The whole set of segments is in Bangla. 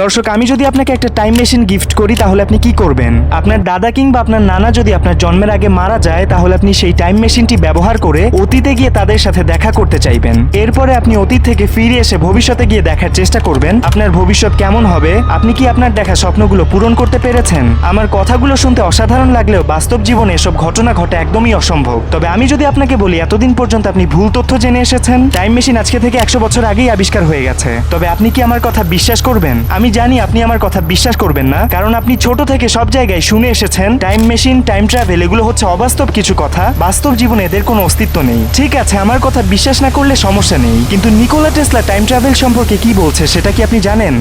দর্শক, আমি যদি আপনাকে একটা টাইম মেশিন গিফট করি তাহলে আপনি কি করবেন? আপনার দাদা কিংবা আপনার নানা যদি আপনার জন্মের আগে মারা যায় তাহলে আপনি সেই টাইম মেশিনটি ব্যবহার করে অতীতে গিয়ে তাদের সাথে দেখা করতে চাইবেন। এরপরে আপনি অতীত থেকে ফিরে এসে ভবিষ্যতে গিয়ে দেখার চেষ্টা করবেন আপনার ভবিষ্যৎ কেমন হবে। আপনি কি আপনার দেখা স্বপ্নগুলো পূরণ করতে পেরেছেন? আমার কথাগুলো শুনতে অসাধারণ লাগলেও বাস্তব জীবনে এসব ঘটনা ঘটে একদমই অসম্ভব। তবে আমি যদি আপনাকে বলি এতদিন পর্যন্ত আপনি ভুল তথ্য জেনে এসেছেন, টাইম মেশিন আজকে থেকে 100 বছর আগেই আবিষ্কার হয়ে গেছে। তবে আপনি কি আমার কথা বিশ্বাস করবেন? আমি জানি আপনি আমার কথা বিশ্বাস করবেন না, কারণ আপনি ছোট থেকে সব জায়গায় শুনে এসেছেন টাইম মেশিন, টাইম ট্রাভেল এগুলো হচ্ছে অবাস্তব কিছু কথা। বাস্তব জীবনে এদের কোনো অস্তিত্ব নেই। ঠিক আছে, আমার কথা বিশ্বাস না করলে সমস্যা নেই, কিন্তু নিকোলা টেসলা টাইম ট্রাভেল সম্পর্কে কি বলছে সেটা কি আপনি জানেন?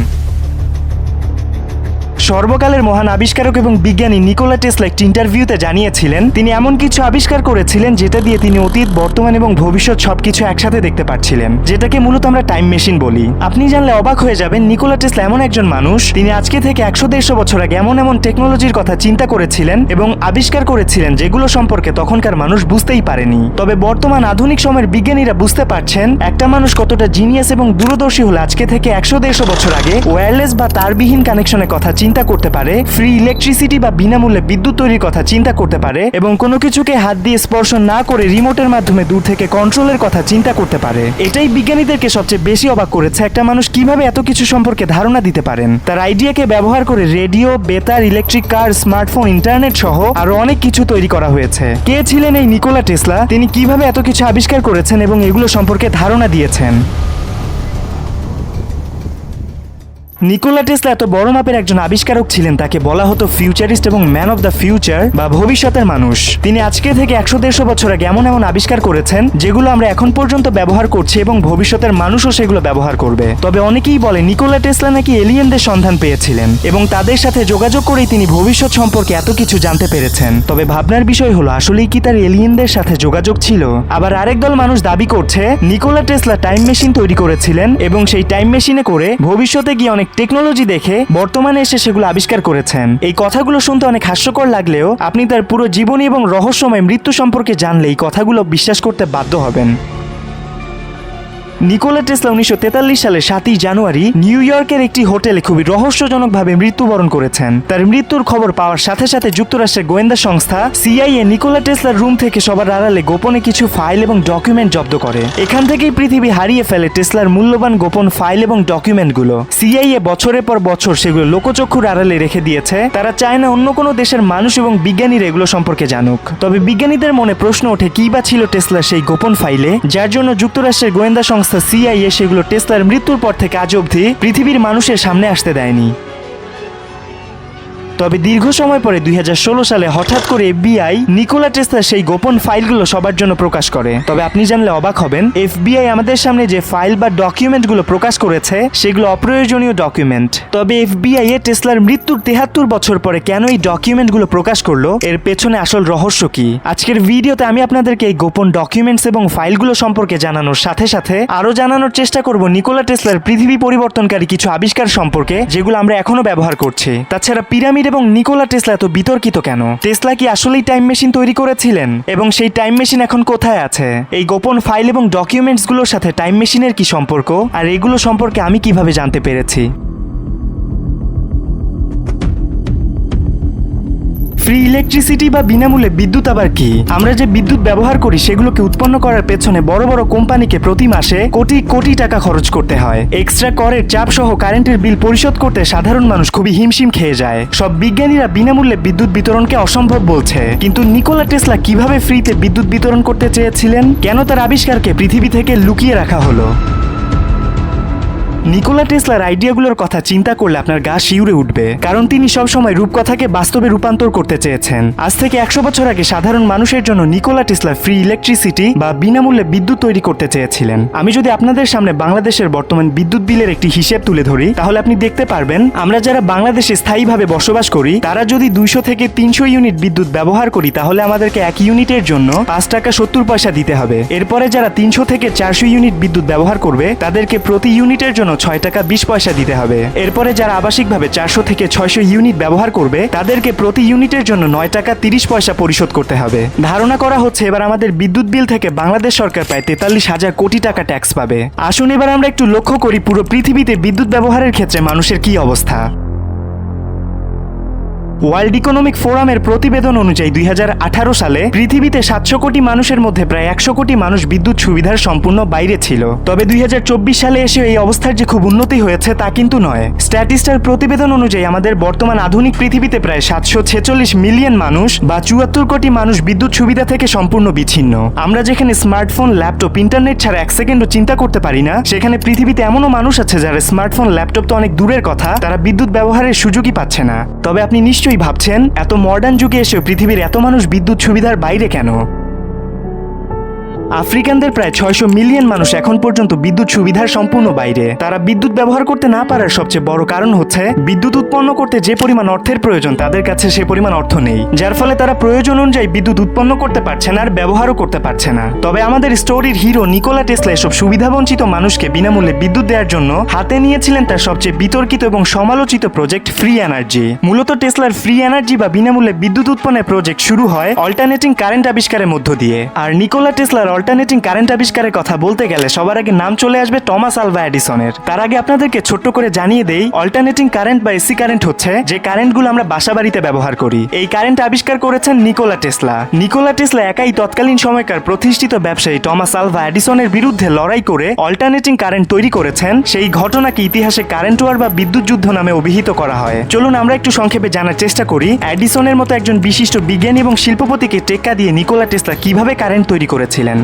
সর্বকালের মহান আবিষ্কারক এবং বিজ্ঞানী নিকোলা টেসলা একটি ইন্টারভিউতে জানিয়েছিলেন তিনি এমন কিছু আবিষ্কার করেছিলেন যেটা দিয়ে তিনি অতীত, বর্তমান এবং ভবিষ্যৎ সবকিছু একসাথে দেখতে পাচ্ছিলেন, যেটাকে মূলত আমরা টাইম মেশিন বলি। আপনি জানলে অবাক হয়ে যাবেন নিকোলা টেসলা এমন একজন মানুষ, তিনি আজকে থেকে 100-150 বছর আগে এমন এমন টেকনোলজির কথা চিন্তা করেছিলেন এবং আবিষ্কার করেছিলেন যেগুলো সম্পর্কে তখনকার মানুষ বুঝতেই পারেনি। তবে বর্তমান আধুনিক সময়ের বিজ্ঞানীরা বুঝতে পারছেন একটা মানুষ কতটা জিনিয়াস এবং দূরদর্শী হলে আজকে থেকে 100-150 বছর আগে ওয়্যারলেস বা তারবিহীন কানেকশনের কথা চিন্তা করতে পারে, ফ্রি ইলেকট্রিসিটি বা বিনামূল্যে বিদ্যুৎ তৈরির কথা চিন্তা করতে পারে এবং কোনো কিছুকে হাত দিয়ে স্পর্শ না করে রিমোটের মাধ্যমে দূর থেকে কন্ট্রোলের কথা চিন্তা করতে পারে। এটাই বিজ্ঞানীদেরকে সবচেয়ে বেশি অবাক করেছে একটা মানুষ কিভাবে এত কিছু সম্পর্কে ধারণা দিতে পারেন। তার আইডিয়াকে ব্যবহার করে রেডিও, বেতার, ইলেকট্রিক কার, স্মার্টফোন, ইন্টারনেট সহ আরো অনেক কিছু তৈরি করা হয়েছে। কে ছিলেন এই নিকোলা টেসলা? তিনি কিভাবে এত কিছু আবিষ্কার করেছেন এবং এগুলো সম্পর্কে ধারণা দিয়েছেন? নিকোলা টেসলা এত বড় মাপের একজন আবিষ্কারক ছিলেন, তাকে বলা হতো ফিউচারিস্ট এবং ম্যান অফ দ্য ফিউচার বা ভবিষ্যতের মানুষ। তিনি আজকে থেকে 100-150 বছর আগে এমন এমন আবিষ্কার করেছেন যেগুলো আমরা এখন পর্যন্ত ব্যবহার করছি এবং ভবিষ্যতের মানুষও সেগুলো ব্যবহার করবে। তবে অনেকেই বলে নিকোলা টেসলা নাকি এলিয়েনদের সন্ধান পেয়েছিলেন এবং তাদের সাথে যোগাযোগ করেই তিনি ভবিষ্যৎ সম্পর্কে এত কিছু জানতে পেরেছেন। তবে ভাবনার বিষয় হলো আসলেই কি তার এলিয়েনদের সাথে যোগাযোগ ছিল? আবার আরেক দল মানুষ দাবি করছে নিকোলা টেসলা টাইম মেশিন তৈরি করেছিলেন এবং সেই টাইম মেশিনে করে ভবিষ্যতে গিয়ে অনেক টেকনোলজি দেখে বর্তমানে এসে সেগুলো আবিষ্কার করেছেন। এই কথাগুলো শুনতে অনেক হাস্যকর লাগলেও আপনি তার পুরো জীবনী এবং রহস্যময় মৃত্যু সম্পর্কে জানলে এই কথাগুলো বিশ্বাস করতে বাধ্য হবেন। নিকোলা টেসলা 1943 সালে 7ই জানুয়ারি নিউ ইয়র্কের একটি হোটেলে খুবই রহস্যজনকভাবে মৃত্যুবরণ করেছেন। তার মৃত্যুর খবর পাওয়ার সাথে সাথে যুক্তরাষ্ট্রের গোয়েন্দা সংস্থা সিআইএ নিকোলা টেসলার রুম থেকে সবার আড়ালে গোপনে কিছু ফাইল এবং ডকুমেন্ট জব্দ করে। এখান থেকেই পৃথিবী হারিয়ে ফেলে টেসলার মূল্যবান গোপন ফাইল এবং ডকুমেন্টগুলো। সিআইএ বছরের পর বছর সেগুলো লোকচক্ষুর আড়ালে রেখে দিয়েছে। তারা চায় না অন্য কোনো দেশের মানুষ এবং বিজ্ঞানীরা এগুলো সম্পর্কে জানুক। তবে বিজ্ঞানীদের মনে প্রশ্ন ওঠে কি বা ছিল টেসলার সেই গোপন ফাইলে, যার জন্য যুক্তরাষ্ট্রের গোয়েন্দা সংস্থা সিআইএ সেগুলো টেসলার মৃত্যুর পর থেকে আজ অবধি পৃথিবীর মানুষের সামনে আসতে দেয়নি। তবে দীর্ঘ সময় পরে 2016 সালে হঠাৎ করে এফবিআই নিকোলা টেসলার সেই গোপন ফাইলগুলো সবার জন্য প্রকাশ করে। তবে আপনি জানলে অবাক হবেন, এফবিআই আমাদের সামনে যে ফাইল বা ডকুমেন্টগুলো প্রকাশ করেছে সেগুলো অপ্রয়োজনীয় ডকুমেন্ট। তবে এফবিআই এ টেসলার মৃত্যুর 73 বছর পরে কেন এই ডকুমেন্টগুলো প্রকাশ করলো, এর পেছনে আসল রহস্য কি? আজকের ভিডিওতে আমি আপনাদেরকে এই গোপন ডকুমেন্টস এবং ফাইলগুলো সম্পর্কে জানানোর সাথে সাথে আরো জানানোর চেষ্টা করব নিকোলা টেসলার পৃথিবী পরিবর্তনকারী কিছু আবিষ্কার সম্পর্কে যেগুলো আমরা এখনো ব্যবহার করছি। তাছাড়া পিরামিড এবং নিকোলা টেসলা এত বিতর্কিত কেন? টেসলা কি আসলেই টাইম মেশিন তৈরি করেছিলেন এবং সেই টাইম মেশিন এখন কোথায় আছে? এই গোপন ফাইল এবং ডকুমেন্টসগুলোর সাথে টাইম মেশিনের কি সম্পর্ক, আর এগুলো সম্পর্কে আমি কিভাবে জানতে পেরেছি? ফ্রি ইলেকট্রিসিটি বা বিনামূল্যে বিদ্যুৎ আবার কি? আমরা যে বিদ্যুৎ ব্যবহার করি সেগুলোকে উৎপন্ন করার পেছনে বড় বড় কোম্পানিকে প্রতি মাসে কোটি কোটি টাকা খরচ করতে হয়। এক্সট্রা করের চাপ সহ কারেন্টের বিল পরিশোধ করতে সাধারণ মানুষ খুবই হিমশিম খেয়ে যায়। সব বিজ্ঞানীরা বিনামূল্যে বিদ্যুৎ বিতরণকে অসম্ভব বলছে, কিন্তু নিকোলা টেসলা কিভাবে ফ্রিতে বিদ্যুৎ বিতরণ করতে চেয়েছিলেন? কেন তার আবিষ্কারকে পৃথিবী থেকে লুকিয়ে রাখা হলো? নিকোলা টেসলার আইডিয়াগুলোর কথা চিন্তা করলে আপনার গা শিউরে উঠবে, কারণ তিনি সবসময় রূপকথাকে বাস্তবে রূপান্তর করতে চেয়েছেন। আজ থেকে 100 বছর আগে সাধারণ মানুষের জন্য নিকোলা টেসলা ফ্রি ইলেকট্রিসিটি বা বিনামূল্যে বিদ্যুৎ তৈরি করতে চেয়েছিলেন। আমি যদি আপনাদের সামনে বাংলাদেশের বর্তমান বিদ্যুৎ বিলের একটি হিসেব তুলে ধরি তাহলে আপনি দেখতে পারবেন আমরা যারা বাংলাদেশে স্থায়ীভাবে বসবাস করি তারা যদি 200 থেকে 300 ইউনিট বিদ্যুৎ ব্যবহার করি তাহলে আমাদেরকে 1 ইউনিটের জন্য 5 টাকা 70 পয়সা দিতে হবে। এরপরে যারা 300 থেকে 400 ইউনিট বিদ্যুৎ ব্যবহার করবে তাদেরকে প্রতি ইউনিটের জন্য 6 টাকা 20 পয়সা দিতে হবে। এরপরে যারা আবাসিকভাবে 400 থেকে 600 ইউনিট ব্যবহার করবে তাদেরকে প্রতি ইউনিটের জন্য 9 টাকা 30 পয়সা পরিশোধ করতে হবে। ধারণা করা হচ্ছে এবার আমাদের বিদ্যুৎ বিল থেকে বাংলাদেশ সরকার প্রায় 43,000 কোটি টাকা ট্যাক্স পাবে। আসুন এবার আমরা একটু লক্ষ্য করি পুরো পৃথিবীতে বিদ্যুৎ ব্যবহারের ক্ষেত্রে মানুষের কি অবস্থা। ওয়ার্ল্ড ইকোনমিক ফোরামের প্রতিবেদন অনুযায়ী 2018 সালে পৃথিবীতে 700 কোটি মানুষের মধ্যে প্রায় 100 কোটি মানুষ বিদ্যুৎ সুবিধার সম্পূর্ণ বাইরে ছিল। তবে 2024 সালে এসে এই অবস্থার যে খুব উন্নতি হয়েছে তা কিন্তু নয়। স্ট্যাটিস্টার প্রতিবেদন অনুযায়ী আমাদের বর্তমান আধুনিক পৃথিবীতে প্রায় 746 মিলিয়ন মানুষ বা 74 কোটি মানুষ বিদ্যুৎ সুবিধা থেকে সম্পূর্ণ বিচ্ছিন্ন। আমরা যেখানে স্মার্টফোন, ল্যাপটপ, ইন্টারনেট ছাড়া 1 সেকেন্ডও চিন্তা করতে পারি না, সেখানে পৃথিবীতে এমনও মানুষ আছে যারা স্মার্টফোন, ল্যাপটপ তো অনেক দূরের কথা, তারা বিদ্যুৎ ব্যবহারের সুযোগই পাচ্ছে না। তবে আপনি নিশ্চয়ই ভাবছেন এত মডার্ন যুগে এসেও পৃথিবীর এত মানুষ বিদ্যুৎ সুবিধার বাইরে কেন? আফ্রিকানদের প্রায় 600 মিলিয়ন মানুষ এখন পর্যন্ত বিদ্যুৎ সুবিধার সম্পূর্ণ বাইরে। তারা বিদ্যুৎ ব্যবহার করতে না পারার সবচেয়ে বড় কারণ হচ্ছে বিদ্যুৎ উৎপন্ন করতে যে পরিমাণ অর্থের প্রয়োজন তাদের কাছে সে পরিমাণ অর্থ নেই, যার ফলে তারা প্রয়োজন অনুযায়ী বিদ্যুৎ উৎপন্ন করতে পারছে না আর ব্যবহারও করতে পারছে না। তবে আমাদের স্টোরির হিরো নিকোলা টেসলা এসব সুবিধাবঞ্চিত মানুষকে বিনামূল্যে বিদ্যুৎ দেওয়ার জন্য হাতে নিয়েছিলেন তার সবচেয়ে বিতর্কিত এবং সমালোচিত প্রজেক্ট ফ্রি এনার্জি। মূলত টেসলার ফ্রি এনার্জি বা বিনামূল্যে বিদ্যুৎ উৎপন্নের প্রজেক্ট শুরু হয় অল্টারনেটিং কারেন্ট আবিষ্কারের মধ্য দিয়ে। আর নিকোলা টেসলার অল্টারনেটিং কারেন্ট আবিষ্কারের কথা বলতে গেলে সবার আগে নাম চলে আসবে টমাস আলভা এডিসনের। তার আগে আপনাদেরকে ছোট্ট করে জানিয়ে দেই, অল্টারনেটিং কারেন্ট বা এসি কারেন্ট হচ্ছে যে কারেন্টগুলো আমরা বাসাবাড়িতে ব্যবহার করি। এই কারেন্ট আবিষ্কার করেছেন নিকোলা টেসলা। নিকোলা টেসলা একাই তৎকালীন সময়কার প্রতিষ্ঠিত ব্যবসায়ী টমাস আলভা এডিসনের বিরুদ্ধে লড়াই করে অল্টারনেটিং কারেন্ট তৈরি করেছেন। সেই ঘটনাকে ইতিহাসে কারেন্ট ওয়ার বা বিদ্যুৎ যুদ্ধ নামে অভিহিত করা হয়। চলুন আমরা একটু সংক্ষেপে জানার চেষ্টা করি এডিসনের মতো একজন বিশিষ্ট বিজ্ঞানী এবং শিল্পপতিকে টেক্কা দিয়ে নিকোলা টেসলা কিভাবে কারেন্ট তৈরি করেছিলেন।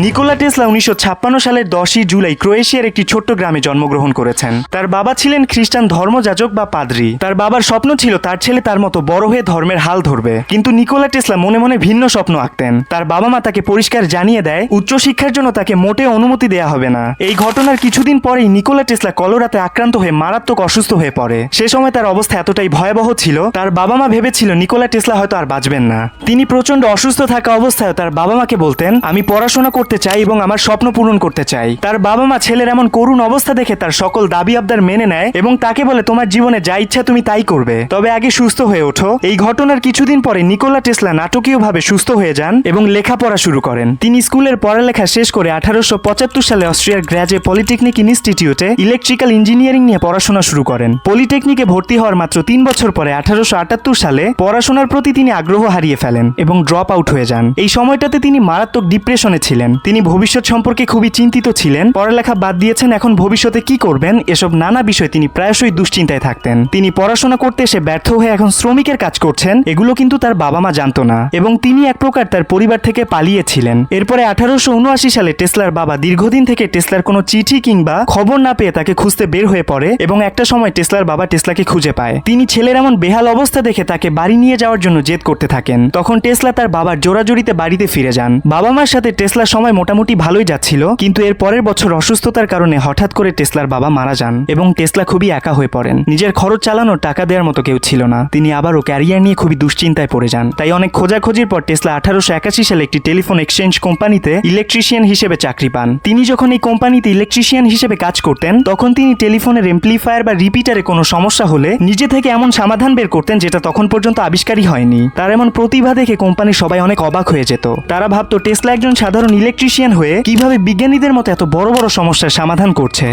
নিকোলা টেসলা 1956 সালের 10ই জুলাই ক্রোয়েশিয়ার একটি ছোট্ট গ্রামে জন্মগ্রহণ করেছেন। তার বাবা ছিলেন খ্রিস্টান ধর্মযাজক বা পাদ্রী। তার বাবার স্বপ্ন ছিল তার ছেলে তার মতো বড় হয়ে ধর্মের হাল ধরবে, কিন্তু নিকোলা টেসলা মনে মনে ভিন্ন স্বপ্ন আঁকতেন। তার বাবা মা তাকে পরিষ্কার জানিয়ে দেয় উচ্চশিক্ষার জন্য তাকে মোটেও অনুমতি দেয়া হবে না। এই ঘটনার কিছুদিন পরেই নিকোলা টেসলা কলেরাতে আক্রান্ত হয়ে মারাত্মক অসুস্থ হয়ে পড়ে। সে সময় তার অবস্থা এতটাই ভয়াবহ ছিল তার বাবা মা ভেবেছিল নিকোলা টেসলা হয়তো আর বাঁচবেন না। তিনি প্রচন্ড অসুস্থ থাকা অবস্থায় তার বাবা মাকে বলতেন, আমি পড়াশোনা করতে চাই এবং আমার স্বপ্ন পূরণ করতে চাই। তার বাবা মা ছেলের এমন করুণ অবস্থা দেখে তার সকল দাবি আবদার মেনে নেয় এবং তাকে বলে, তোমার জীবনে যা ইচ্ছা তুমি তাই করবে, তবে আগে সুস্থ হয়ে ওঠো। এই ঘটনার কিছুদিন পরে নিকোলা টেসলা নাটকীয়ভাবে সুস্থ হয়ে যান এবং লেখাপড়া শুরু করেন। তিনি স্কুলের পড়ালেখা শেষ করে 1875 সালে অস্ট্রিয়ার গ্র্যাজে পলিটেকনিক ইনস্টিটিউটে ইলেকট্রিক্যাল ইঞ্জিনিয়ারিং নিয়ে পড়াশোনা শুরু করেন। পলিটেকনিকে ভর্তি হওয়ার মাত্র 3 বছর পরে 1878 সালে পড়াশোনার প্রতি তিনি আগ্রহ হারিয়ে ফেলেন এবং ড্রপ আউট হয়ে যান। এই সময়টাতে তিনি মারাত্মক ডিপ্রেশনে ছিলেন। তিনি ভবিষ্যৎ সম্পর্কে খুবই চিন্তিত ছিলেন। পড়ালেখা বাদ দিয়েছেন, এখন ভবিষ্যতে কি করবেন এসব নানা বিষয় তিনি প্রায়শই দুশ্চিন্তায় থাকতেন। তিনি পড়াশোনা করতে এসে ব্যর্থ হয়ে এখন শ্রমিকের কাজ করছেন, এগুলো কিন্তু তার বাবা মা জানতো না এবং তিনি এক প্রকার তার পরিবার থেকে পালিয়েছিলেন। এরপরে 1879 সালে টেসলার বাবা দীর্ঘদিন থেকে টেসলার কোনো চিঠি কিংবা খবর না পেয়ে তাকে খুঁজতে বের হয়ে পড়ে এবং একটা সময় টেসলার বাবা টেসলাকে খুঁজে পায়। তিনি ছেলের এমন বেহাল অবস্থা দেখে তাকে বাড়ি নিয়ে যাওয়ার জন্য জেদ করতে থাকেন। তখন টেসলা তার বাবার জোরাজুরিতে বাড়িতে ফিরে যান। বাবা মার সাথে টেসলার সময় মোটামুটি ভালোই যাচ্ছিল, কিন্তু এর পরের বছর অসুস্থতার কারণে হঠাৎ করে টেসলার বাবা মারা যান এবং টেসলা খুবই একা হয়ে পড়েন। নিজের খরচ চালানোর টাকা দেওয়ার মতো কেউ ছিল না। তিনি আবারও ক্যারিয়ার নিয়ে খুবই দুশ্চিন্তায় পড়ে যান। তাই অনেক খোঁজাখুঁজির পর টেসলা 1881 সালে একটি টেলিফোন এক্সচেঞ্জ কোম্পানিতে ইলেকট্রিশিয়ান হিসেবে চাকরি পান। তিনি যখন এই কোম্পানিতে ইলেকট্রিশিয়ান হিসেবে কাজ করতেন তখন তিনি টেলিফোনের এমপ্লিফায়ার বা রিপিটারে কোনো সমস্যা হলে নিজে থেকে এমন সমাধান বের করতেন যেটা তখন পর্যন্ত আবিষ্কারই হয়নি। তার এমন প্রতিভা দেখে কোম্পানির সবাই অনেক অবাক হয়ে যেত। তারা ভাবতো টেসলা একজন সাধারণ ইলেকট্রিশিয়ান হয়ে কিভাবে বিজ্ঞানীদের মতো এত বড় বড় সমস্যার সমাধান করছে।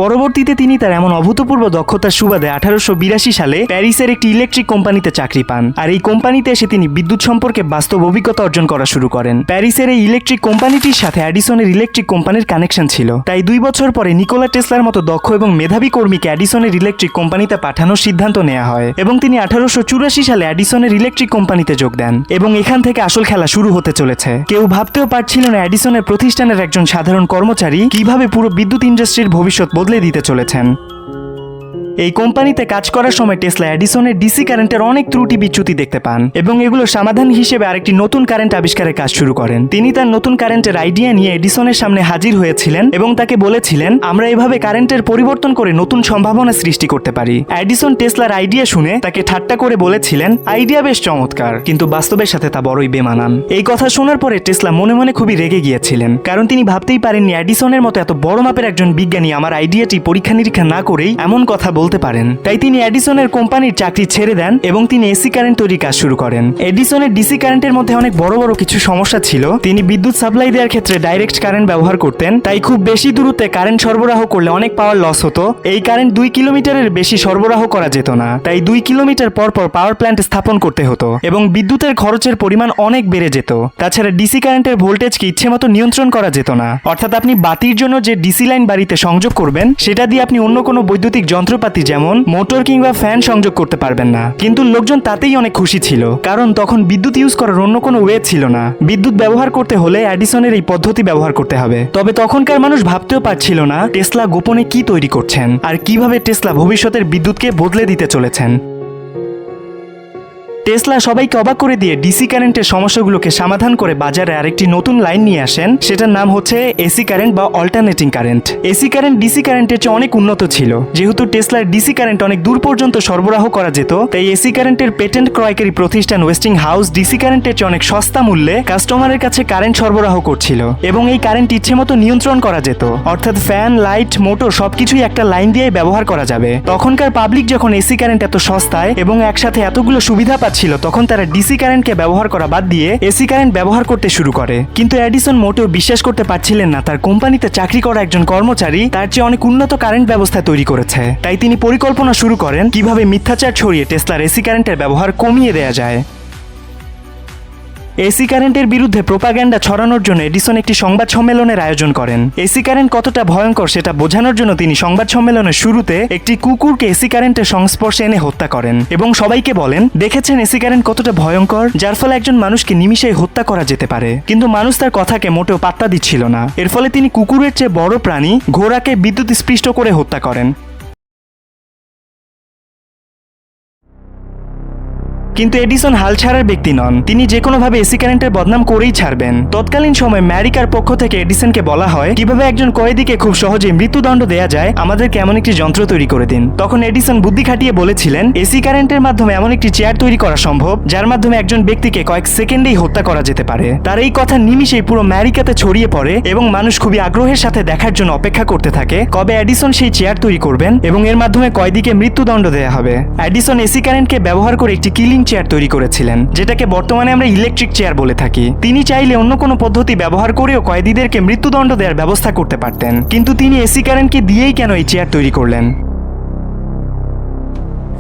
পরবর্তীতে তিনি তার এমন অভূতপূর্ব দক্ষতার সুবাদে 1882 সালে প্যারিসের একটি ইলেকট্রিক কোম্পানিতে চাকরি পান। আর এই কোম্পানিতে এসে তিনি বিদ্যুৎ সম্পর্কে বাস্তব অভিজ্ঞতা অর্জন করা শুরু করেন। প্যারিসের এই ইলেকট্রিক কোম্পানিটির সাথে এডিসনের ইলেকট্রিক কোম্পানির কানেকশন ছিল। তাই 2 বছর পরে নিকোলা টেসলার মতো দক্ষ এবং মেধাবী কর্মীকে এডিসনের ইলেকট্রিক কোম্পানিতে পাঠানোর সিদ্ধান্ত নেওয়া হয় এবং তিনি 1884 সালে এডিসনের ইলেকট্রিক কোম্পানিতে যোগ দেন এবং এখান থেকে আসল খেলা শুরু হতে চলেছে। কেউ ভাবতেও পারছিল না এডিসনের প্রতিষ্ঠানের একজন সাধারণ কর্মচারী কিভাবে পুরো বিদ্যুৎ ইন্ডাস্ট্রির ভবিষ্যৎ বদলে দিতে চলেছেন। এই কোম্পানিতে কাজ করার সময় টেসলা এডিসনের ডিসি কারেন্টের অনেক ত্রুটি বিচ্যুতি দেখতে পান এবং এগুলো সমাধান হিসেবে আরেকটি নতুন কারেন্ট আবিষ্কারের কাজ শুরু করেন। তিনি তার নতুন কারেন্টের আইডিয়া নিয়ে এডিসনের সামনে হাজির হয়েছিলেন এবং তাকে বলেছিলেন, আমরা এভাবে কারেন্টের পরিবর্তন করে নতুন সম্ভাবনা সৃষ্টি করতে পারি। এডিসন টেসলার আইডিয়া শুনে তাকে ঠাট্টা করে বলেছিলেন, আইডিয়া বেশ চমৎকার, কিন্তু বাস্তবের সাথে তা বড়ই বেমানান। এই কথা শোনার পরে টেসলা মনে মনে খুবই রেগে গিয়েছিলেন, কারণ তিনি ভাবতেই পারেননি এডিসনের মতো এত বড় মাপের একজন বিজ্ঞানী আমার আইডিয়াটি পরীক্ষা নিরীক্ষা না করেই এমন কথা বলতে পারেন। তাই তিনি এডিসনের কোম্পানির চাকরি ছেড়ে দেন এবং তিনি এসি কারেন্ট তৈরি কাজ শুরু করেন। এডিসনের ডিসি কারেন্টের মধ্যে অনেক বড় বড় কিছু সমস্যা ছিল। তিনি বিদ্যুৎ সাপ্লাই দেওয়ার ক্ষেত্রে ডাইরেক্ট কারেন্ট ব্যবহার করতেন, তাই খুব বেশি দূরত্বে কারেন্ট সরবরাহ করলে অনেক পাওয়ার লস হতো। এই কারেন্ট 2 কিলোমিটারের বেশি সরবরাহ করা যেত না, তাই 2 কিলোমিটার পর পর পাওয়ার প্ল্যান্ট স্থাপন করতে হতো এবং বিদ্যুতের খরচের পরিমাণ অনেক বেড়ে যেত। তাছাড়া ডিসি কারেন্টের ভোল্টেজকে ইচ্ছে মতো নিয়ন্ত্রণ করা যেত না, অর্থাৎ আপনি বাতির জন্য যে ডিসি লাইন বাড়িতে সংযোগ করবেন সেটা দিয়ে আপনি অন্য কোনো বৈদ্যুতিক যন্ত্রপাতি যেমন মোটর কিংবা ফ্যান সংযোগ করতে পারবেন না। কিন্তু লোকজন তাতেই অনেক খুশি ছিল, কারণ তখন বিদ্যুৎ ইউজ করার অন্য কোনো ওয়ে ছিল না। বিদ্যুৎ ব্যবহার করতে হলে এডিসনের এই পদ্ধতি ব্যবহার করতে হবে। তবে তখনকার মানুষ ভাবতেও পারছিল না টেসলা গোপনে কি তৈরি করছেন আর কিভাবে টেসলা ভবিষ্যতের বিদ্যুৎকে বদলে দিতে চলেছেন। টেসলা সবাইকে অবাক করে দিয়ে ডিসি কারেন্টের সমস্যাগুলোকে সমাধান করে বাজারে আরেকটি নতুন লাইন নিয়ে আসেন, সেটার নাম হচ্ছে এসি কারেন্ট বা alternating current. AC current DC কারেন্টের চেয়ে অনেক উন্নত ছিল। যেহেতু টেসলার ডিসি কারেন্ট অনেক দূর পর্যন্ত সরবরাহ করা যেত, তাই এসি কারেন্টের পেটেন্ট ক্রয়কারী প্রতিষ্ঠান ওয়েস্টিং হাউস ডিসি কারেন্টের চেয়ে অনেক সস্তা মূল্যে কাস্টমারের কাছে কারেন্ট সরবরাহ করছিল এবং এই কারেন্ট ইচ্ছে মতো নিয়ন্ত্রণ করা যেত, অর্থাৎ ফ্যান, লাইট, মোটর সবকিছুই একটা লাইন দিয়ে ব্যবহার করা যাবে। তখনকার পাবলিক যখন এসি কারেন্ট এত সস্তায় এবং একসাথে এতগুলো সুবিধা ছিল, তখন তারা ডিসি কারেন্টকে ব্যবহার করা বাদ দিয়ে এসি কারেন্ট ব্যবহার করতে শুরু করে। কিন্তু এডিসন মোটেও বিশ্বাস করতে পারছিলেন না তার কোম্পানিতে চাকরি করা একজন কর্মচারী তার চেয়ে অনেক উন্নত কারেন্ট ব্যবস্থা তৈরি করেছে। তাই তিনি পরিকল্পনা শুরু করেন কিভাবে মিথ্যাচার ছড়িয়ে টেসলার এসি কারেন্টের ব্যবহার কমিয়ে দেওয়া যায়। এসি কারেন্টের বিরুদ্ধে প্রোপাগ্যান্ডা ছড়ানোর জন্য এডিসন একটি সংবাদ সম্মেলনের আয়োজন করেন। এসি কারেন্ট কতটা ভয়ঙ্কর সেটা বোঝানোর জন্য তিনি সংবাদ সম্মেলনের শুরুতে একটি কুকুরকে এসি কারেন্টের সংস্পর্শে এনে হত্যা করেন এবং সবাইকে বলেন, দেখেছেন এসি কারেন্ট কতটা ভয়ঙ্কর, যার ফলে একজন মানুষকে নিমিষেই হত্যা করা যেতে পারে। কিন্তু মানুষ তার কথাকে মোটেও পাত্তা দিচ্ছিল না। এর ফলে তিনি কুকুরের চেয়ে বড় প্রাণী ঘোড়াকে বিদ্যুৎ স্পৃষ্ট করে হত্যা করেন। কিন্তু এডিসন হাল ছাড়ার ব্যক্তি নন, তিনি যে কোনোভাবে এসি কারেন্টের বদনাম করেই ছাড়বেন। তৎকালীন সময় আমেরিকার পক্ষ থেকে এডিসনকে বলা হয় কিভাবে একজন কয়েদিকে খুব সহজেই মৃত্যুদণ্ড দেয়া যায়, আমাদেরকে এমন একটি যন্ত্র তৈরি করে দিন। তখন এডিসন বুদ্ধি খাটিয়ে বলেছিলেন, এসি কারেন্টের মাধ্যমে এমন একটি চেয়ার তৈরি করা সম্ভব যার মাধ্যমে একজন ব্যক্তিকে কয়েক সেকেন্ডেই হত্যা করা যেতে পারে। তার এই কথা নিমিষেই পুরো আমেরিকাতে ছড়িয়ে পড়ে এবং মানুষ খুবই আগ্রহের সাথে দেখার জন্য অপেক্ষা করতে থাকে কবে এডিসন সেই চেয়ার তৈরি করবেন এবং এর মাধ্যমে কয়েদিকে মৃত্যুদণ্ড দেয়া হবে। এডিসন এসি কারেন্টকে ব্যবহার করে একটি কিলিং চেয়ার তৈরি করেছিলেন, যেটাকে বর্তমানে আমরা ইলেকট্রিক চেয়ার বলে থাকি। তিনি চাইলে অন্য কোনো পদ্ধতি ব্যবহার করেও কয়েদিদেরকে মৃত্যুদণ্ড দেওয়ার ব্যবস্থা করতে পারতেন, কিন্তু তিনি এসি কারেন্টকে দিয়েই কেন এই চেয়ার তৈরি করলেন?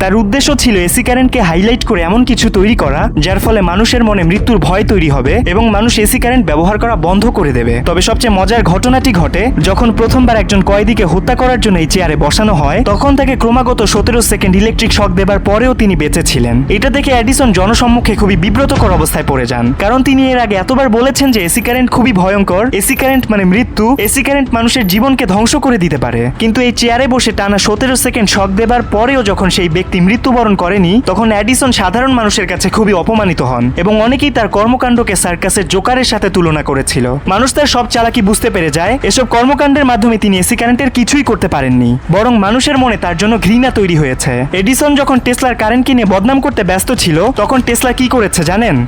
তার উদ্দেশ্য ছিল এসি কারেন্টকে হাইলাইট করে এমন কিছু তৈরি করা যার ফলে মানুষের মনে মৃত্যুর ভয় তৈরি হবে এবং মানুষ এসি কারেন্ট ব্যবহার করা বন্ধ করে দেবে। তবে সবচেয়ে মজার ঘটনাটি ঘটে যখন প্রথমবার একজন কয়েদিকে হত্যা করার জন্য এই চেয়ারে বসানো হয়, তখন তাকে ক্রমাগত 17 সেকেন্ড ইলেকট্রিক শক দেবার পরেও তিনি বেঁচে ছিলেন। এটা দেখে এডিসন জনসম্মুখে খুবই বিব্রতকর অবস্থায় পড়ে যান, কারণ তিনি এর আগে এতবার বলেছেন যে এসি কারেন্ট খুবই ভয়ঙ্কর, এসি কারেন্ট মানে মৃত্যু, এসি কারেন্ট মানুষের জীবনকে ধ্বংস করে দিতে পারে। কিন্তু এই চেয়ারে বসে টানা 17 সেকেন্ড শক দেবার পরেও যখন সেই ব্যক্তি মৃত্যুবরণ করেনি, তখন এডিসন সাধারণ মানুষের কাছে খুবই অপমানিত হন এবং অনেকেই তার কর্মকাণ্ডকে সার্কাসের জোকারের সাথে তুলনা করেছিল। মানুষ তার সব চালাকি বুঝতে পেরে যায়। এসব কর্মকাণ্ডের মাধ্যমে তিনি এসি কারেন্টের কিছুই করতে পারেননি, বরং মানুষের মনে তার জন্য ঘৃণা তৈরি হয়েছে। এডিসন যখন টেসলার কারেন্টকে নিয়ে বদনাম করতে ব্যস্ত ছিল, তখন টেসলা কি করেছে জানেন?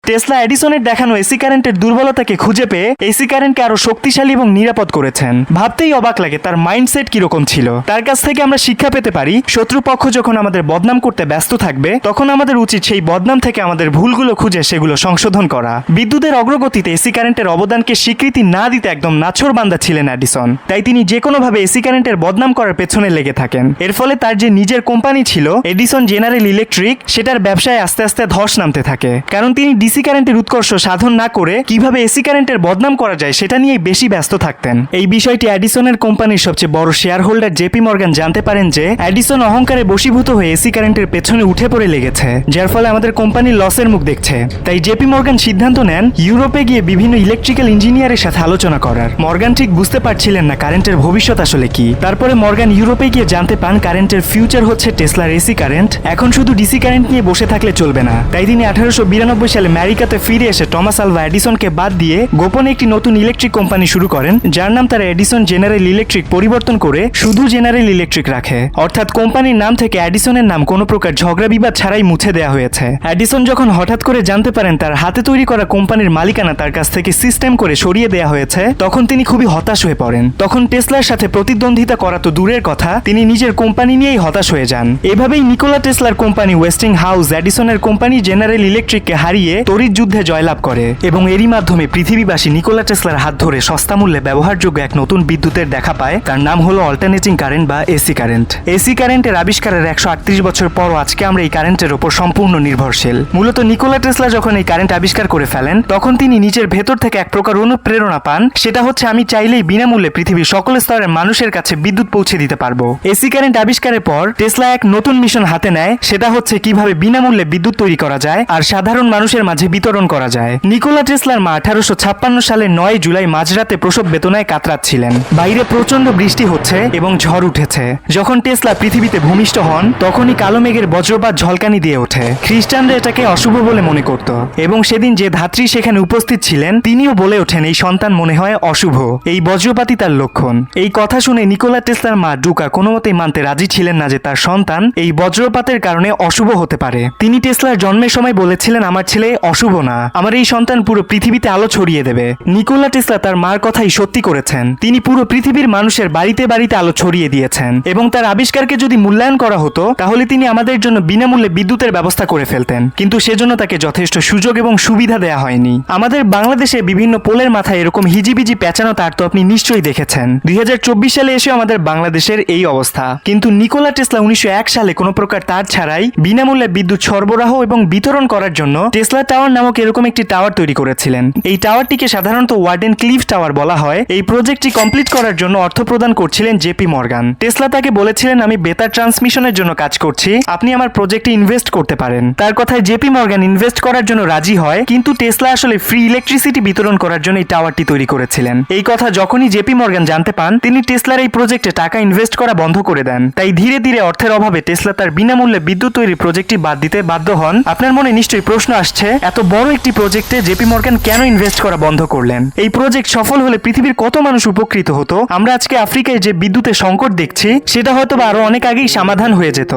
টেসলা এডিসনের দেখানো এসি কারেন্টের দুর্বলতাকে খুঁজে পেয়ে এসি কারেন্টকে আরো শক্তিশালী এবং নিরাপদ করেছেন। ভাবতেই অবাক লাগে তার মাইন্ডসেট কিরকম ছিল। তার কাছ থেকে আমরা শিক্ষা পেতে পারি, শত্রুপক্ষ যখন আমাদের বদনাম করতে ব্যস্ত থাকবে, তখন আমাদের উচিত সেই বদনাম থেকে আমাদের ভুলগুলো খুঁজে সেগুলো সংশোধন করা। বিদ্যুতের অগ্রগতিতে এসি কারেন্টের অবদানকে স্বীকৃতি না দিতে একদম নাছোড়বান্দা ছিলেন এডিসন। তাই তিনি যে কোনোভাবে এসি কারেন্টের বদনাম করার পেছনে লেগে থাকেন। এর ফলে তার যে নিজের কোম্পানি ছিল এডিসন জেনারেল ইলেকট্রিক, সেটার ব্যবসায় আস্তে আস্তে ধস নামতে থাকে, কারণ তিনি ডিসি এসি কারেন্টের উৎকর্ষ সাধন না করে কিভাবে এসি কারেন্টের বদনাম করা যায় সেটা নিয়ে বেশি ব্যস্ত থাকতেন। এই বিষয়টি এডিসনের কোম্পানির সবচেয়ে বড় শেয়ার হোল্ডার জেপি মর্গান জানতে পারেন যে এডিসন অহংকারে বশীভূত হয়ে এসি কারেন্টের পেছনে উঠে পড়ে লেগেছে, যার ফলে আমাদের কোম্পানি লসের মুখ দেখছে। তাই জেপি মর্গান সিদ্ধান্ত নেন ইউরোপে গিয়ে বিভিন্ন ইলেকট্রিক্যাল ইঞ্জিনিয়ারের সাথে আলোচনা করার। মর্গান ঠিক বুঝতে পারছিলেন না কারেন্টের ভবিষ্যৎ আসলে কি। তারপরে মর্গান ইউরোপে গিয়ে জানতে পান কারেন্টের ফিউচার হচ্ছে টেসলার এসি কারেন্ট। এখন শুধু ডিসি কারেন্ট নিয়ে বসে থাকলে চলবে না। তাই তিনি 1892 সালে আমেরিকাতে ফিরে এসে টমাস আলভা এডিসনকে বাদ দিয়ে গোপনে একটি নতুন ইলেকট্রিক কোম্পানি শুরু করেন, যার নাম তারা এডিসন জেনারেল ইলেকট্রিক পরিবর্তন করে শুধু জেনারেল ইলেকট্রিক রাখে। অর্থাৎ কোম্পানির নাম থেকে এডিসনের নাম কোনো প্রকার ঝগড়া বিবাদ ছাড়াই মুছে দেওয়া হয়েছে। এডিসন যখন হঠাৎ করে জানতে পারেন তার হাতে তৈরি করা কোম্পানির মালিকানা তার কাছ থেকে সিস্টেম করে সরিয়ে দেওয়া হয়েছে, তখন তিনি খুবই হতাশ হয়ে পড়েন। তখন টেসলার সাথে প্রতিদ্বন্দ্বিতা করা তো দূরের কথা, তিনি নিজের কোম্পানি নিয়েই হতাশ হয়ে যান। এভাবেই নিকোলা টেসলার কোম্পানি ওয়েস্টিং হাউস এডিসনের কোম্পানি জেনারেল ইলেকট্রিককে হারিয়ে তড়িৎ যুদ্ধে জয়লাভ করে এবং এরই মাধ্যমে পৃথিবীবাসী নিকোলা টেসলার হাত ধরে সস্তা মূল্যে ব্যবহারযোগ্য এক নতুন বিদ্যুতের দেখা পায়। তার নাম হলো অল্টারনেটিং কারেন্ট বা এসি কারেন্ট। এসি কারেন্টের আবিষ্কারের 138 বছর পরও আজকে আমরা এই কারেন্টের উপর সম্পূর্ণ নির্ভরশীল। মূলত নিকোলা টেসলা যখন এই কারেন্ট আবিষ্কার করে ফেলেন তখন তিনি নিজের ভেতর থেকে এক প্রকার অনুপ্রেরণা পান। সেটা হচ্ছে আমি চাইলেই বিনামূল্যে পৃথিবীর সকল স্তরের মানুষের কাছে বিদ্যুৎ পৌঁছে দিতে পারবো। এসি কারেন্ট আবিষ্কারের পর টেসলা এক নতুন মিশন হাতে নেয়, সেটা হচ্ছে কিভাবে বিনামূল্যে বিদ্যুৎ তৈরি করা যায় আর সাধারণ মানুষের মাঝে বিতরণ করা যায়। নিকোলা টেসলার মা 1856 সালের 9 জুলাই মাঝরাতে প্রসব বেদনায় কাতরাচ্ছিলেন। বাইরে প্রচন্ড বৃষ্টি হচ্ছে এবং ঝড় উঠেছে। যখন টেসলা পৃথিবীতে ভূমিষ্ঠ হন তখনই কালো মেঘের বজ্রপাত ঝলকানি দিয়ে ওঠে। খ্রিস্টানরা এটাকে অশুভ বলে মনে করত এবং সেদিন যে ধাত্রী সেখানে উপস্থিত ছিলেন তিনিও বলে ওঠেন এই সন্তান মনে হয় অশুভ, এই বজ্রপাতই তার লক্ষণ। এই কথা শুনে নিকোলা টেসলার মা ডুকা কোনো মতেই মানতে রাজি ছিলেন না যে তার সন্তান এই বজ্রপাতের কারণে অশুভ হতে পারে। তিনি টেসলার জন্মের সময় বলেছিলেন আমার ছেলে অশুভ না, আমার এই সন্তান পুরো পৃথিবীতে আলো ছড়িয়ে দেবে। নিকোলা টেসলা তার মার কথাই সত্যি করেছেন। তিনি পুরো পৃথিবীর মানুষের বাড়িতে বাড়িতে আলো ছড়িয়ে দিয়েছেন এবং তার আবিষ্কারকে যদি মূল্যায়ন করা হতো তাহলে তিনি আমাদের জন্য বিনামূল্যে বিদ্যুতের ব্যবস্থা করে ফেলতেন, কিন্তু সেজন্য তাকে যথেষ্ট সুযোগ এবং সুবিধা দেয়া হয়নি। আমাদের বাংলাদেশে বিভিন্ন পোলের মাথায় এরকম হিজিবিজি পেঁচানো তার তো আপনি নিশ্চয়ই দেখেছেন। 2024 সালে এসে আমাদের বাংলাদেশের এই অবস্থা। কিন্তু নিকোলা টেসলা 1901 সালে কোনো প্রকার তার ছাড়াই বিনামূল্যে বিদ্যুৎ সরবরাহ এবং বিতরণ করার জন্য টেসলা টাওয়ার নামক এরকম একটি টাওয়ার তৈরি করেছিলেন। এই টাওয়ারটিকে সাধারণত ওয়ার্ডেন ক্লিফ টাওয়ার বলা হয়। এই প্রজেক্টটি কমপ্লিট করার জন্য অর্থ প্রদান করছিলেন জেপি মর্গান। টেসলা তাকে বলেছিলেন আমি বেতার ট্রান্সমিশনের জন্য কাজ করছি, আপনি আমার প্রজেক্টে ইনভেস্ট করতে পারেন। তার কথায় জেপি মর্গান ইনভেস্ট করার জন্য রাজি হয়, কিন্তু টেসলা আসলে ফ্রি ইলেকট্রিসিটি বিতরণ করার জন্য এই টাওয়ারটি তৈরি করেছিলেন। এই কথা যখনই জেপি মর্গান জানতে পান তিনি টেসলার এই প্রজেক্টে টাকা ইনভেস্ট করা বন্ধ করে দেন। তাই ধীরে ধীরে অর্থের অভাবে টেসলা তার বিনামূল্যে বিদ্যুৎ তৈরির প্রজেক্টটি বাদ দিতে বাধ্য হন। আপনার মনে নিশ্চয়ই প্রশ্ন আসছে এত বড় একটি প্রজেক্টে জেপি মর্গান কেন ইনভেস্ট করা বন্ধ করলেন? এই প্রজেক্ট সফল হলে পৃথিবীর কত মানুষ উপকৃত হতো। আমরা আজকে আফ্রিকায় যে বিদ্যুতের সংকট দেখছি সেটা হয়তো বা আরো অনেক আগেই সমাধান হয়ে যেত।